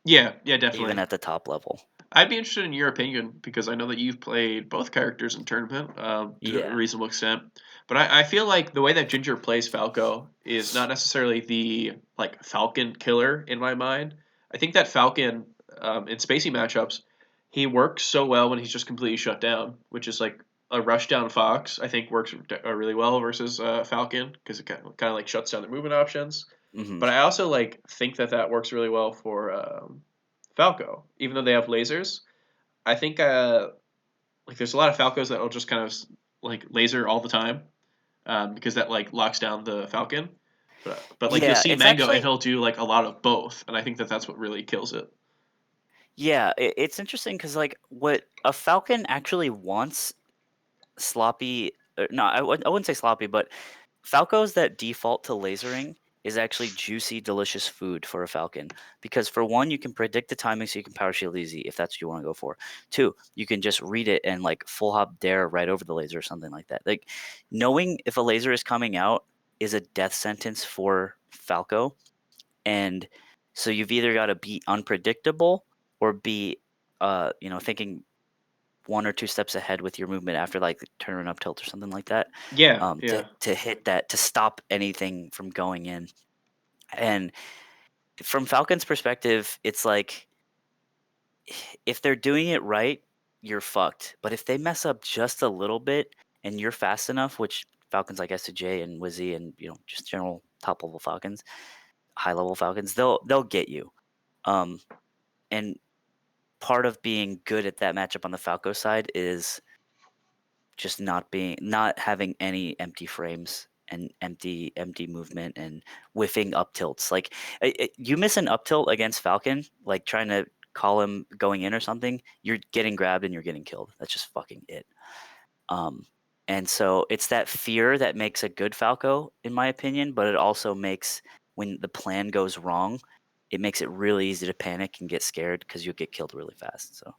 Yeah, yeah, even definitely. at the top level. I'd be interested in your opinion because I know that you've played both characters in tournament to a Yeah. reasonable extent. But I feel like the way that Ginger plays Falco is not necessarily the like Falcon killer in my mind. I think that Falcon in spacey matchups, he works so well when he's just completely shut down, which is like a rush down Fox. I think works really well versus Falcon because it kind of like shuts down the movement options. Hmm. But I also like think that that works really well for Falco, even though they have lasers. I think like there's a lot of Falcos that will just kind of like laser all the time because that like locks down the Falcon. But like you'll Yeah, see it's Mango and actually he'll do like a lot of both, and I think that that's what really kills it. yeah, it's interesting because like what a Falcon actually wants sloppy. No, I wouldn't say sloppy, but Falcos that default to lasering is actually juicy, delicious food for a Falcon. Because for one, you can predict the timing so you can power shield easy if that's what you want to go for. Two, you can just read it and like full hop dare right over the laser or something like that. Like knowing if a laser is coming out is a death sentence for Falco. And so you've either got to be unpredictable or be thinking one or two steps ahead with your movement after like the turn up tilt or something like that, Yeah, yeah, to hit that to stop anything from going in. And from Falcon's perspective, it's like if they're doing it right, you're fucked. But if they mess up just a little bit and you're fast enough, which Falcons like S2J and Wizzy and just general top level Falcons, high level Falcons, they'll get you. Um, and part of being good at that matchup on the Falco side is just not having any empty frames and empty movement and whiffing up tilts. Like you miss an up tilt against Falcon, like trying to call him going in or something, you're getting grabbed and you're getting killed. That's just fucking it. Um, and so it's that fear that makes a good Falco, in my opinion, but it also makes when the plan goes wrong, it makes it really easy to panic and get scared because you'll get killed really fast. So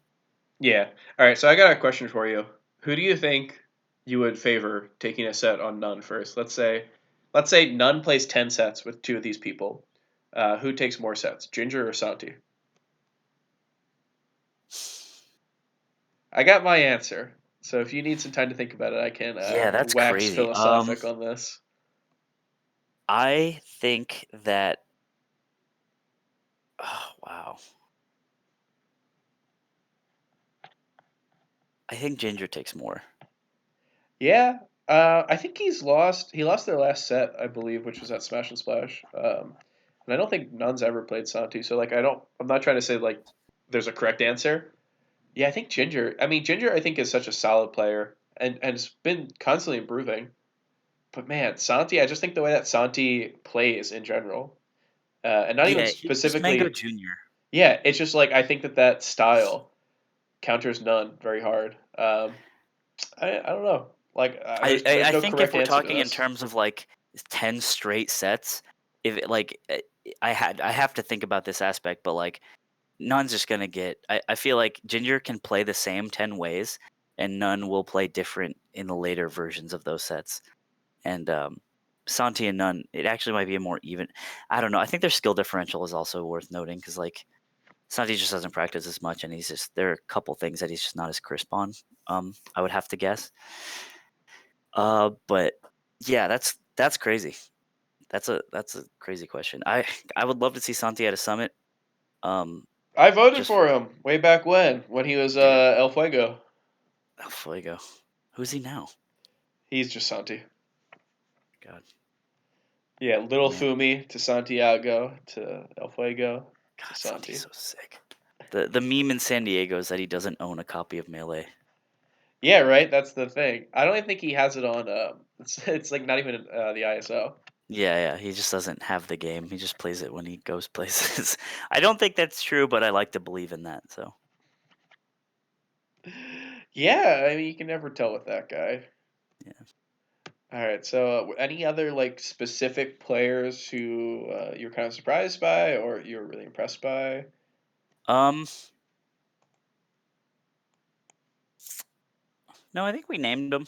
yeah. All right, so I got a question for you. Who do you think you would favor taking a set on Nun first? Let's say Nun plays 10 sets with two of these people. Who takes more sets, Ginger or Santi? I got my answer. So if you need some time to think about it, I can yeah, that's wax crazy. philosophic on this. I think that oh, wow. I think Ginger takes more. Yeah, I think he's lost. He lost their last set, I believe, which was at Smash and Splash. And I don't think Nun's ever played Santi. So like, I'm not trying to say like there's a correct answer. Yeah, I think Ginger. I mean, Ginger, I think is such a solid player and has been constantly improving. But man, Santi, I just think the way that Santi plays in general, and not even Yeah, he's just Mango specifically. Junior. Yeah, it's just like I think that style counters none very hard. I don't know. Like there's I no think if correct we're answer to talking in this. terms of like 10 straight sets, if it, like I have to think about this aspect, but like Nun's just gonna get. I feel like Ginger can play the same 10 ways, and Nun will play different in the later versions of those sets. And Santi and Nun, it actually might be a more even. I don't know. I think their skill differential is also worth noting because like Santi just doesn't practice as much, and he's just there are a couple things that he's just not as crisp on. I would have to guess. But yeah, that's crazy. That's a crazy question. I would love to see Santi at a summit. Um, I voted just for for him way back when he was dude, El Fuego. El Fuego. Who's he now? He's just Santi. God, Yeah, little man, Fumi to Santiago to El Fuego to God, Santi's Santi. so sick. The meme in San Diego is that he doesn't own a copy of Melee. Yeah, right. That's the thing. I don't even think he has it on. It's like not even the ISO. Yeah, yeah, he just doesn't have the game. He just plays it when he goes places. I don't think that's true, but I like to believe in that. So, Yeah, I mean you can never tell with that guy. yeah. All right. So, any other like specific players who you're kind of surprised by or you're really impressed by? Um, no, I think we named them.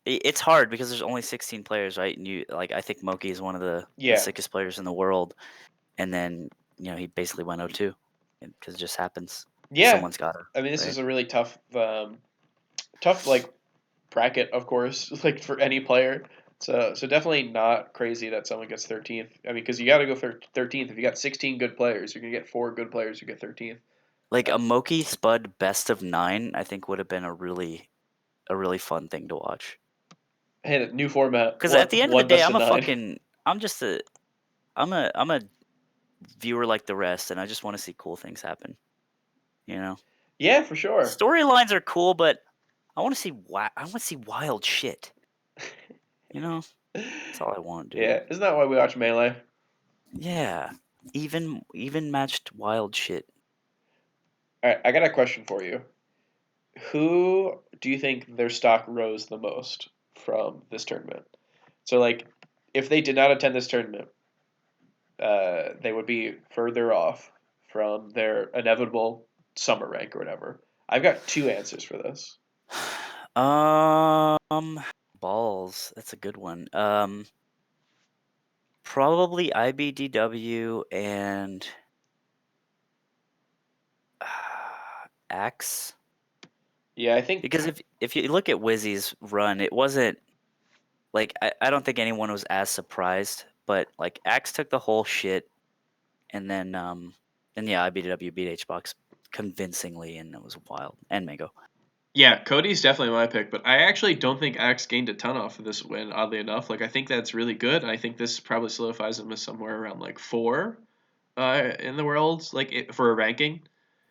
It's hard because there's only 16 players, right? And you like, I think Moki is one of the Yeah. sickest players in the world, and then he basically went 0-2 because it just happens. Yeah. Someone's got her, I mean, this right? is a really tough like bracket, of course, like for any player. So definitely not crazy that someone gets 13th. I mean, because you got to go for 13th. If you got 16 good players, you're gonna get four good players. You get 13th. Like Uh, a Moki Spud best of 9, I think would have been a really fun thing to watch. and a new format, Because at the end of the one day, best of nine. I'm just I'm a viewer like the rest, and I just want to see cool things happen. You know, Yeah, for sure. storylines are cool, but I want to see wild shit. You know, that's all I want, dude. Yeah, isn't that why we watch Melee? Yeah, even matched wild shit. All right, I got a question for you. Who do you think their stock rose the most from this tournament? So, like, if they did not attend this tournament, they would be further off from their inevitable summer rank or whatever. I've got two answers for this. Um, balls. That's a good one. Probably IBDW and Axe. Yeah, I think. Because if you look at Wizzy's run, it wasn't like I don't think anyone was as surprised, but like Axe took the whole shit, and then yeah, IBDW beat HBox convincingly, and it was wild. And Mango. Yeah, Cody's definitely my pick, but I actually don't think Axe gained a ton off of this win, oddly enough. Like, I think that's really good. I think this probably solidifies him as somewhere around like four in the world, like for a ranking.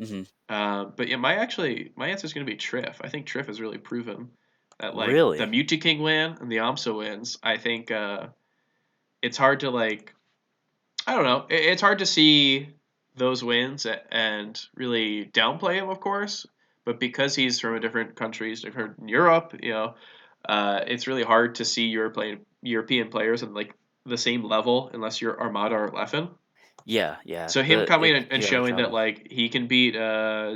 Hmm. But yeah, my answer is going to be Triff. I think Triff has really proven that like the Really? Muti King win and the Amsa wins. I think it's hard to like I don't know. It's hard to see those wins and really downplay him, of course. But because he's from a different countries, different Europe, it's really hard to see European players in like the same level unless you're Armada or Leffen. Yeah, yeah. So him coming and You got to showing that travel. like he can beat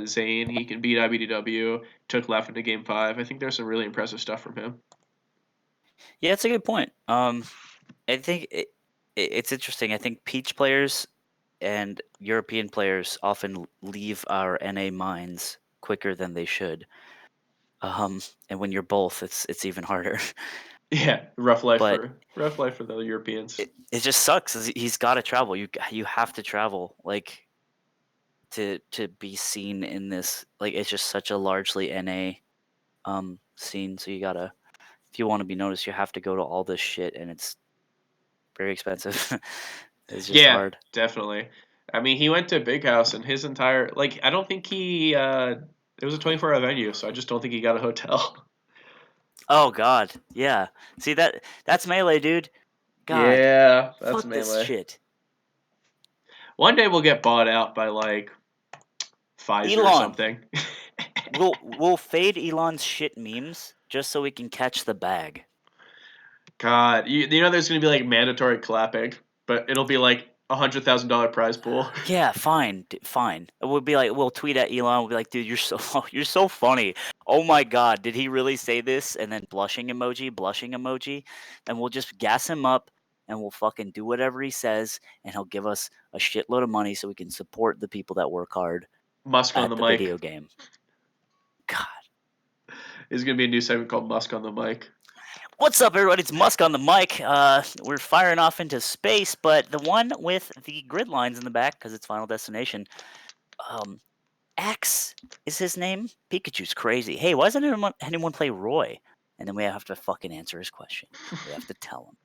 Zane, he can beat IBDW, took Leffen to game five. I think there's some really impressive stuff from him. Yeah, it's a good point. I think it's interesting. I think Peach players and European players often leave our NA minds quicker than they should. And when you're both, it's even harder. Yeah, But rough life for the Europeans. it just sucks. He's got to travel. You have to travel like to be seen in this. Like it's just such a largely NA scene. So you gotta if you want to be noticed, you have to go to all this shit, and it's very expensive. It's just Yeah, hard. definitely. I mean, he went to Big House and his entire like I don't think he It was a 24-hour venue, so I just don't think he got a hotel. Oh God, yeah. See that's Melee, dude. God, Yeah, that's fuck this Melee. shit. One day we'll get bought out by like Pfizer or Elon, something. we'll fade Elon's shit memes just so we can catch the bag. God, you know there's gonna be like mandatory clapping, but it'll be like $100,000 prize pool. Yeah, fine, fine. We'll be like, we'll tweet at Elon. We'll be like, dude, you're so funny. Oh my God, did he really say this? And then blushing emoji, and we'll just gas him up, and we'll fucking do whatever he says, and he'll give us a shitload of money so we can support the people that work hard Musk on at the the mic. video game. God. There's gonna be a new segment called Musk on the mic. What's up, everybody? It's Musk on the mic. We're firing off into space, but the one with the grid lines in the back, because it's Final Destination, X is his name. Pikachu's crazy. Hey, why doesn't anyone play Roy? And then we have to fucking answer his question. We have to tell him.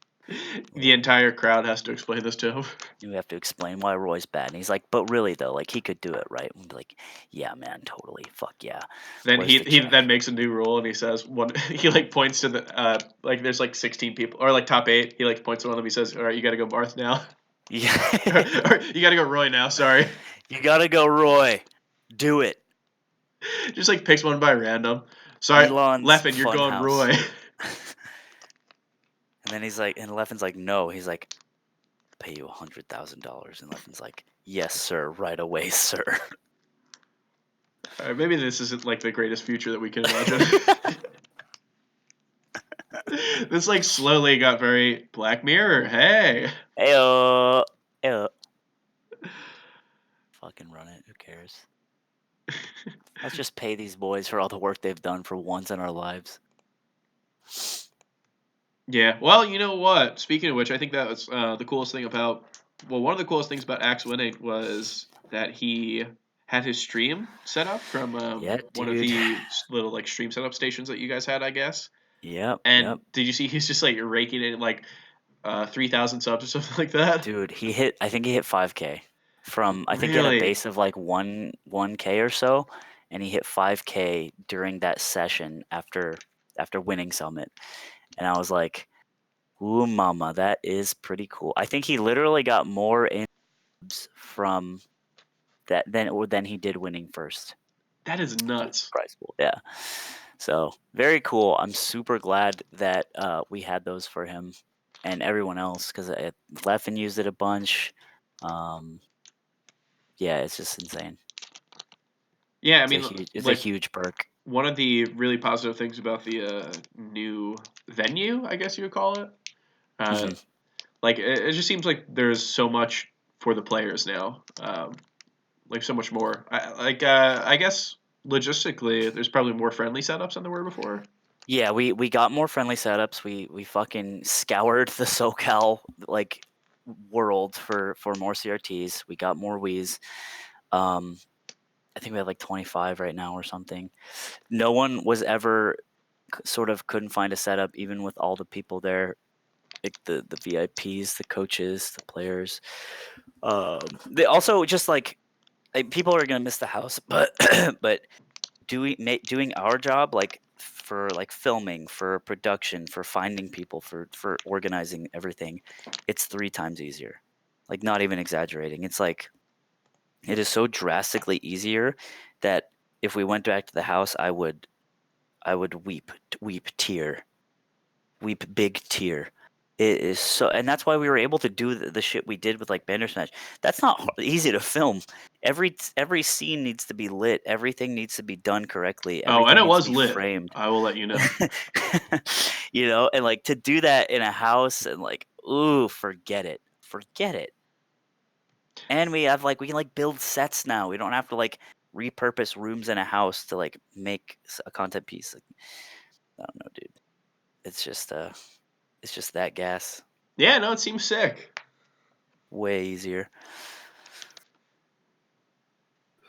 The entire crowd has to explain this to him. We have to explain why Roy's bad. And he's like, but really though, like he could do it, right? And we'll be like, yeah, man, totally. Fuck yeah. Then Where's he the he check? then makes a new rule and he says one. He like points to the like there's like 16 people or like top 8. He like points to one of them. He says, "All right, you got to go Barth now, Yeah. or you got to go Roy now." Sorry, You gotta go, Roy. Do it. just like picks one by random. Sorry, Elon's Leffen, you're going Funhouse. Roy. And then he's like, and Leffen's like, no. He's like, pay you $100,000. And Leffen's like, yes, sir, right away, sir. All right, maybe this isn't like the greatest future that we can imagine. This like slowly got very Black Mirror. Hey. Ayo. Ayo. Fucking run it. Who cares? Let's just pay these boys for all the work they've done for once in our lives. Yeah. Well, you know what? Speaking of which, I think that was the coolest thing about. Well, one of the coolest things about Axe winning was that he had his stream set up from Yeah, one of dude. the little like stream setup stations that you guys had, I guess. Yep, And yep. did you see he's just like raking in like 3,000 subs or something like that? Dude, I think he hit 5K from, I think he had a Really? base of like 1K or so, and he hit 5K during that session after winning Summit. And I was like, ooh, mama, that is pretty cool. I think he literally got more in from that than he did winning first. That is nuts. Prize pool, yeah. So very cool. I'm super glad that we had those for him and everyone else because Leffen used it a bunch. Yeah, it's just insane. Yeah, I mean, It's a like huge perk. one of the really positive things about the new venue, I guess you would call it. Uh, Hmm. like it just seems like there's so much for the players now. Like so much more. I guess logistically, there's probably more friendly setups than there were before. Yeah, we got more friendly setups. We fucking scoured the SoCal like world for more CRTs. We got more Wii's. I think we have like 25 right now or something. No one was ever sort of couldn't find a setup, even with all the people there, like the VIPs, the coaches, the players. They also just like people are gonna miss the house, but but doing our job like for like filming, for production, for finding people, for organizing everything, it's 3 times easier. Like not even exaggerating. It's like it is so drastically easier that if we went back to the house, I would weep big tear. It is so, and that's why we were able to do the shit we did with like Bandersnatch. That's not easy to film. Every scene needs to be lit. Everything needs to be done correctly. Oh, and Everything it needs to was be lit. framed. I will let you know. And like to do that in a house and like, ooh, forget it, forget it. And we can like build sets now. We don't have to like repurpose rooms in a house to like make a content piece. Like, I don't know, dude. It's just that gas. Yeah, no, it seems sick. Way easier.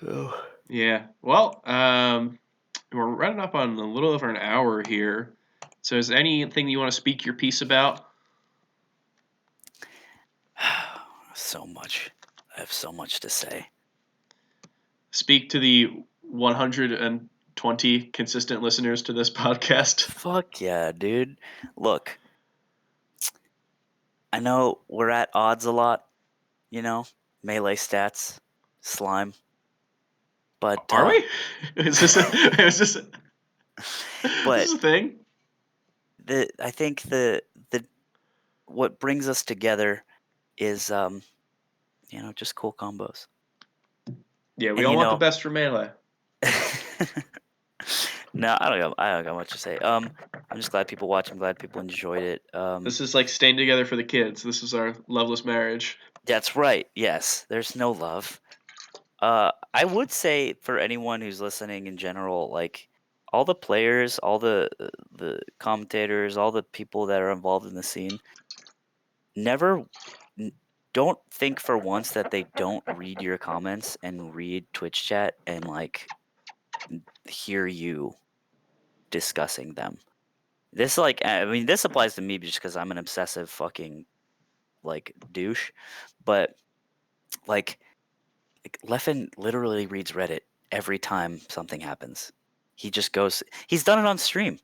Oh. Yeah. Well, we're running up on a little over an hour here. So, is there anything you want to speak your piece about? So much. I have so much to say. Speak to the 100 and 20 consistent listeners to this podcast. Fuck yeah, dude. Look, I know we're at odds a lot, you know, melee stats, slime, but Are we? Is this a, this but is a thing? I think the what brings us together is just cool combos. Yeah, we And all want the best for Melee. no, I don't got much to say. I'm just glad people watch. I'm glad people enjoyed it. This is like staying together for the kids. This is our loveless marriage. That's right. Yes, there's no love. I would say for anyone who's listening in general, like all the players, all the commentators, all the people that are involved in the scene, never n- don't think for once that they don't read your comments and read Twitch chat and like hear you discussing them. This I mean this applies to me just because I'm an obsessive fucking like douche, but like Leffen literally reads Reddit every time something happens. He just goes. He's done it on stream.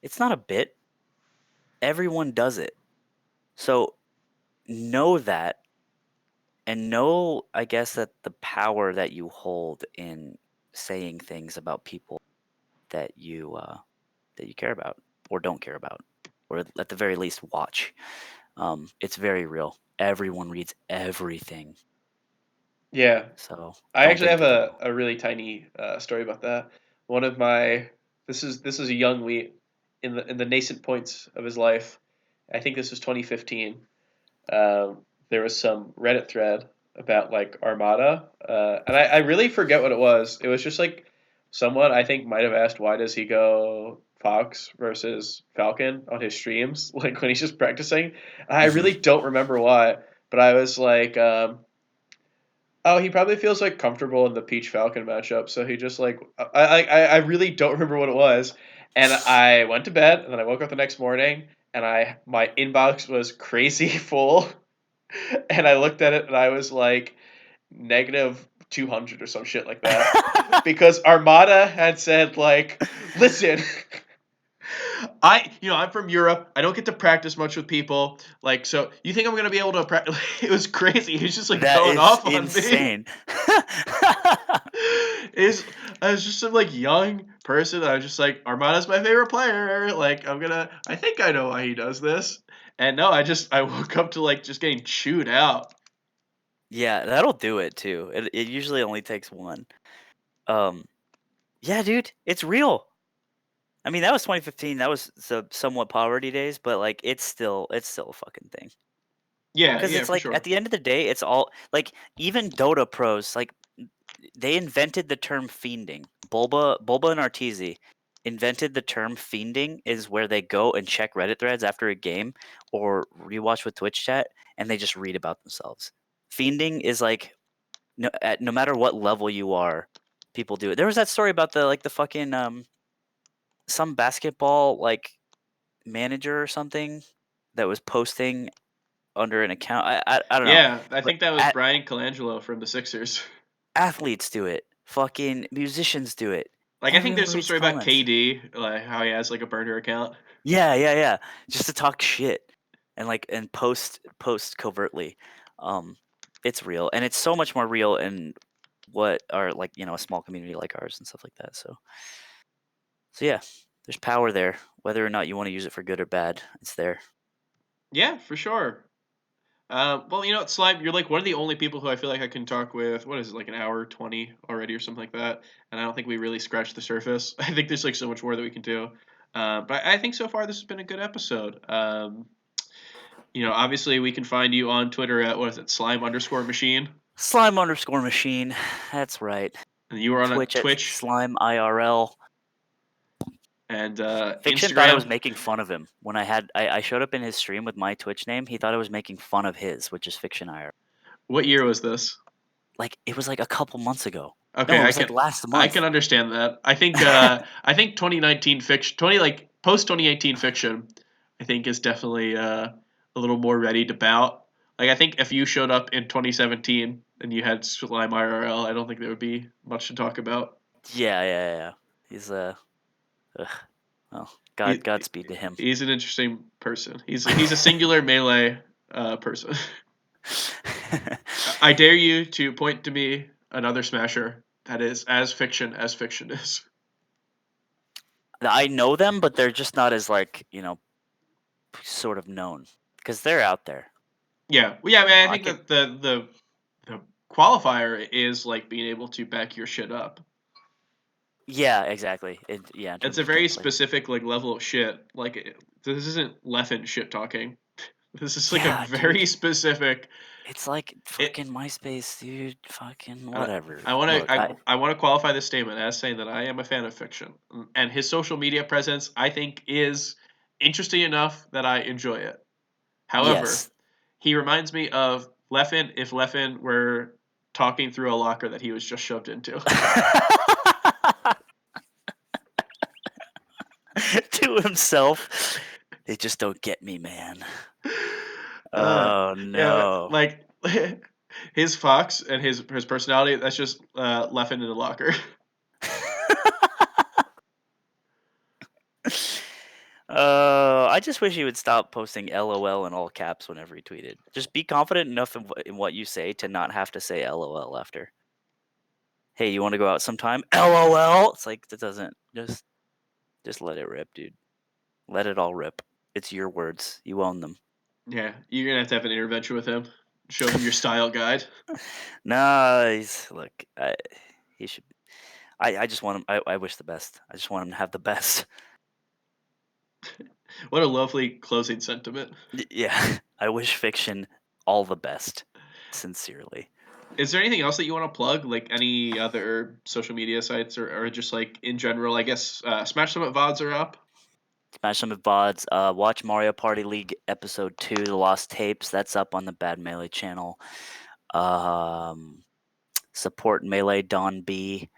It's not a bit. Everyone does it. So know that, and know, I guess, that the power that you hold in saying things about people that you care about or don't care about, or at the very least watch. It's very real. Everyone reads everything. Yeah, So I don't actually think have that they don't. a really tiny story about that. One of my this is a young Wheat in the nascent points of his life. I think this was 2015. There was some Reddit thread about like Armada, and I really forget what it was. It was just like someone I think might have asked why does he go Fox versus Falcon on his streams, like when he's just practicing. And I really don't remember why, but I was like, oh, he probably feels like comfortable in the Peach Falcon matchup, so he just like I really don't remember what it was, and I went to bed, and then I woke up the next morning, and my inbox was crazy full, and I looked at it, and I was like negative 200 or some shit like that, because Armada had said like, listen. I'm from Europe. I don't get to practice much with people. Like, so you think I'm gonna be able to practice? It was crazy. He's just like That going is off on me. insane. Is I was just some like young person. I was just like, Armada's my favorite player. Like, I think I know why he does this. And no, I woke up to like just getting chewed out. Yeah, that'll do it too. It usually only takes one. Um, yeah, dude, it's real. I mean, that was 2015. That was somewhat poverty days, but like it's still a fucking thing. Yeah, Because yeah, it's for like at sure. the end of the day, it's all like even Dota pros like they invented the term fiending. Bulba and Arteezy invented the term fiending is where they go and check Reddit threads after a game or rewatch with Twitch chat and they just read about themselves. Fiending is like no matter what level you are, people do it. There was that story about the fucking some basketball like manager or something that was posting under an account. I don't know, Yeah, I but think that was Brian Colangelo from the Sixers. athletes do it. Fucking musicians do it. Like, I think there's Everyone some reads story about comments. KD, like how he has like a burner account. Yeah, yeah, yeah. Just to talk shit and post covertly. Um, it's real, and it's so much more real in what are like a small community like ours and stuff like that. So yeah, there's power there. Whether or not you want to use it for good or bad, it's there. Yeah, for sure. Well, Slime, you're like one of the only people who I feel like I can talk with. What is it, like an hour 20 already or something like that? And I don't think we really scratched the surface. I think there's like so much more that we can do. But I think so far this has been a good episode. Obviously we can find you on Twitter at what is it, slime_machine, Slime_machine. That's right. and you are on a Twitch at Twitch Slime IRL. and Fiction thought I Instagram. was making fun of him when I showed up in his stream with my Twitch name. He thought I was making fun of his, which is Fiction IRL. What year was this? Like it was like a couple months ago. Okay, No, it was like last I can month. understand that. I think 2019 fiction, 20 like post 2018 fiction, I think is definitely a little more ready to bout. Like I think if you showed up in 2017 and you had Slime IRL, I don't think there would be much to talk about. Yeah. He's ugh. Well, He, Godspeed to him. he's an interesting person. He's a singular melee person. I dare you to point to me another Smasher that is as fiction is. I know them, but they're just not as sort of known because they're out there. Yeah, well, yeah. I mean, I I think could. that the qualifier is like being able to back your shit up. Yeah, exactly. In It's terms a of very gameplay. specific like level of shit. This isn't Leffen shit talking. This is like a Yeah, very dude. specific. It's like It. fucking MySpace, dude. Fucking I, whatever. I want Look, to I want to qualify this statement as saying that I am a fan of fiction, and his social media presence I think is interesting enough that I enjoy it. However, yes. he reminds me of Leffen if Leffen were talking through a locker that he was just shoved into. To himself. They just don't get me, man. uh, Oh yeah, no. like his fox and his personality. That's just Leffen in the locker. I just wish he would stop posting LOL in all caps whenever he tweeted. Just be confident enough in what you say to not have to say LOL after. Hey, you want to go out sometime? LOL. It's like that doesn't just let it rip, dude. Let it all rip. It's your words. You own them. Yeah, you're gonna have an intervention with him. Show him your style guide. Nice. Look, he should. I just want him. I wish the best. I just want him to have the best. What a lovely closing sentiment. Yeah. I wish fiction all the best. Sincerely. Is there anything else that you want to plug? Like any other social media sites or just like in general? I guess Smash Summit VODs are up. Smash some VODs. Watch Mario Party League episode 2, The Lost Tapes. That's up on the Bad Melee channel. Support Melee Don B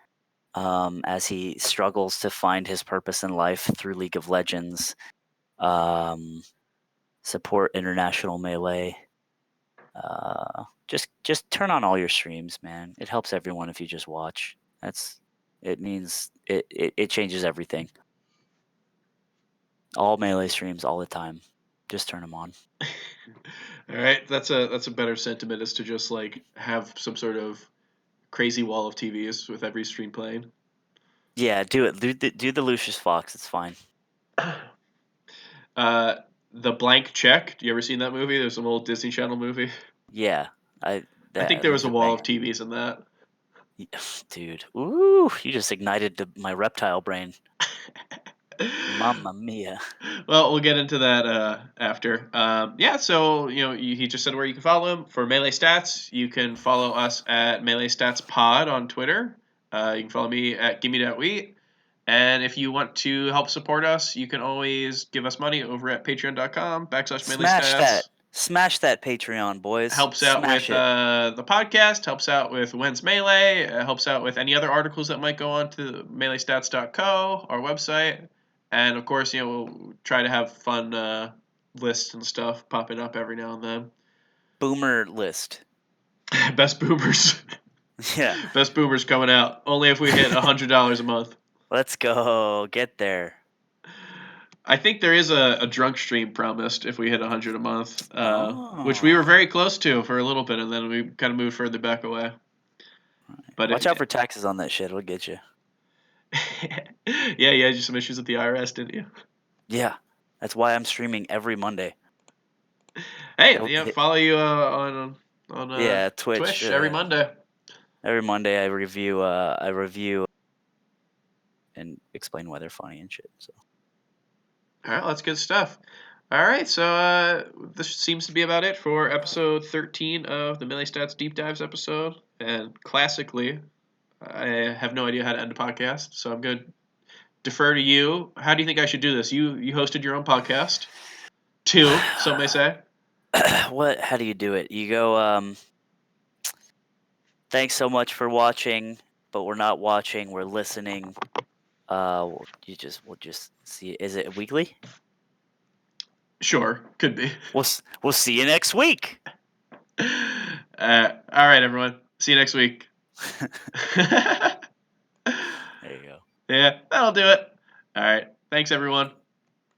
as he struggles to find his purpose in life through League of Legends. Support International Melee. Just turn on all your streams, man. It helps everyone if you just watch. It means it changes everything. All Melee streams all the time. Just turn them on. All right, that's a better sentiment is to just like have some sort of crazy wall of TVs with every stream playing. Yeah, do it. Do the Lucius Fox. It's fine. Uh, the Blank Check. Do you ever seen that movie? There's some old Disney Channel movie. Yeah, I think that there was movie's a a wall of banger, TVs in that. dude. Ooh, you just ignited my reptile brain. Mamma mia. Well, we'll get into that after. Yeah, so he just said where you can follow him for Melee Stats. You can follow us at Melee Stats Pod on Twitter. You can follow me at Gimme That Wheat. And if you want to help support us, you can always give us money over at patreon.com/Melee Stats. Smash that Patreon, boys. Helps out with Smash it. the podcast, helps out with When's Melee, helps out with any other articles that might go on to meleestats.co, our website. And of course, we'll try to have fun lists and stuff popping up every now and then. Boomer list. Best boomers. Yeah. Best boomers coming out. Only if we hit $100 a month. Let's go. Get there. I think there is a drunk stream promised if we hit 100 a month, which we were Oh. very close to for a little bit, and then we kind of moved further back away. But Watch out for taxes on that shit. It'll get you. yeah, you had some issues with the IRS, didn't you? Yeah. That's why I'm streaming every Monday. Hey, follow you on Yeah, Twitch. Twitch every Monday. Every Monday I review and explain why they're funny and shit. So All right, that's good stuff. All right, so this seems to be about it for episode 13 of the Melee Stats Deep Dives episode. And classically, I have no idea how to end a podcast, so I'm going to defer to you. How do you think I should do this? You hosted your own podcast. Two, some may say. how do you do it? You go thanks so much for watching, but we're not watching, we're listening. We'll just see. Is it weekly? Sure, could be. We'll see you next week. All right, everyone. See you next week. Yeah. Yeah, that'll do it. All right. Thanks, everyone.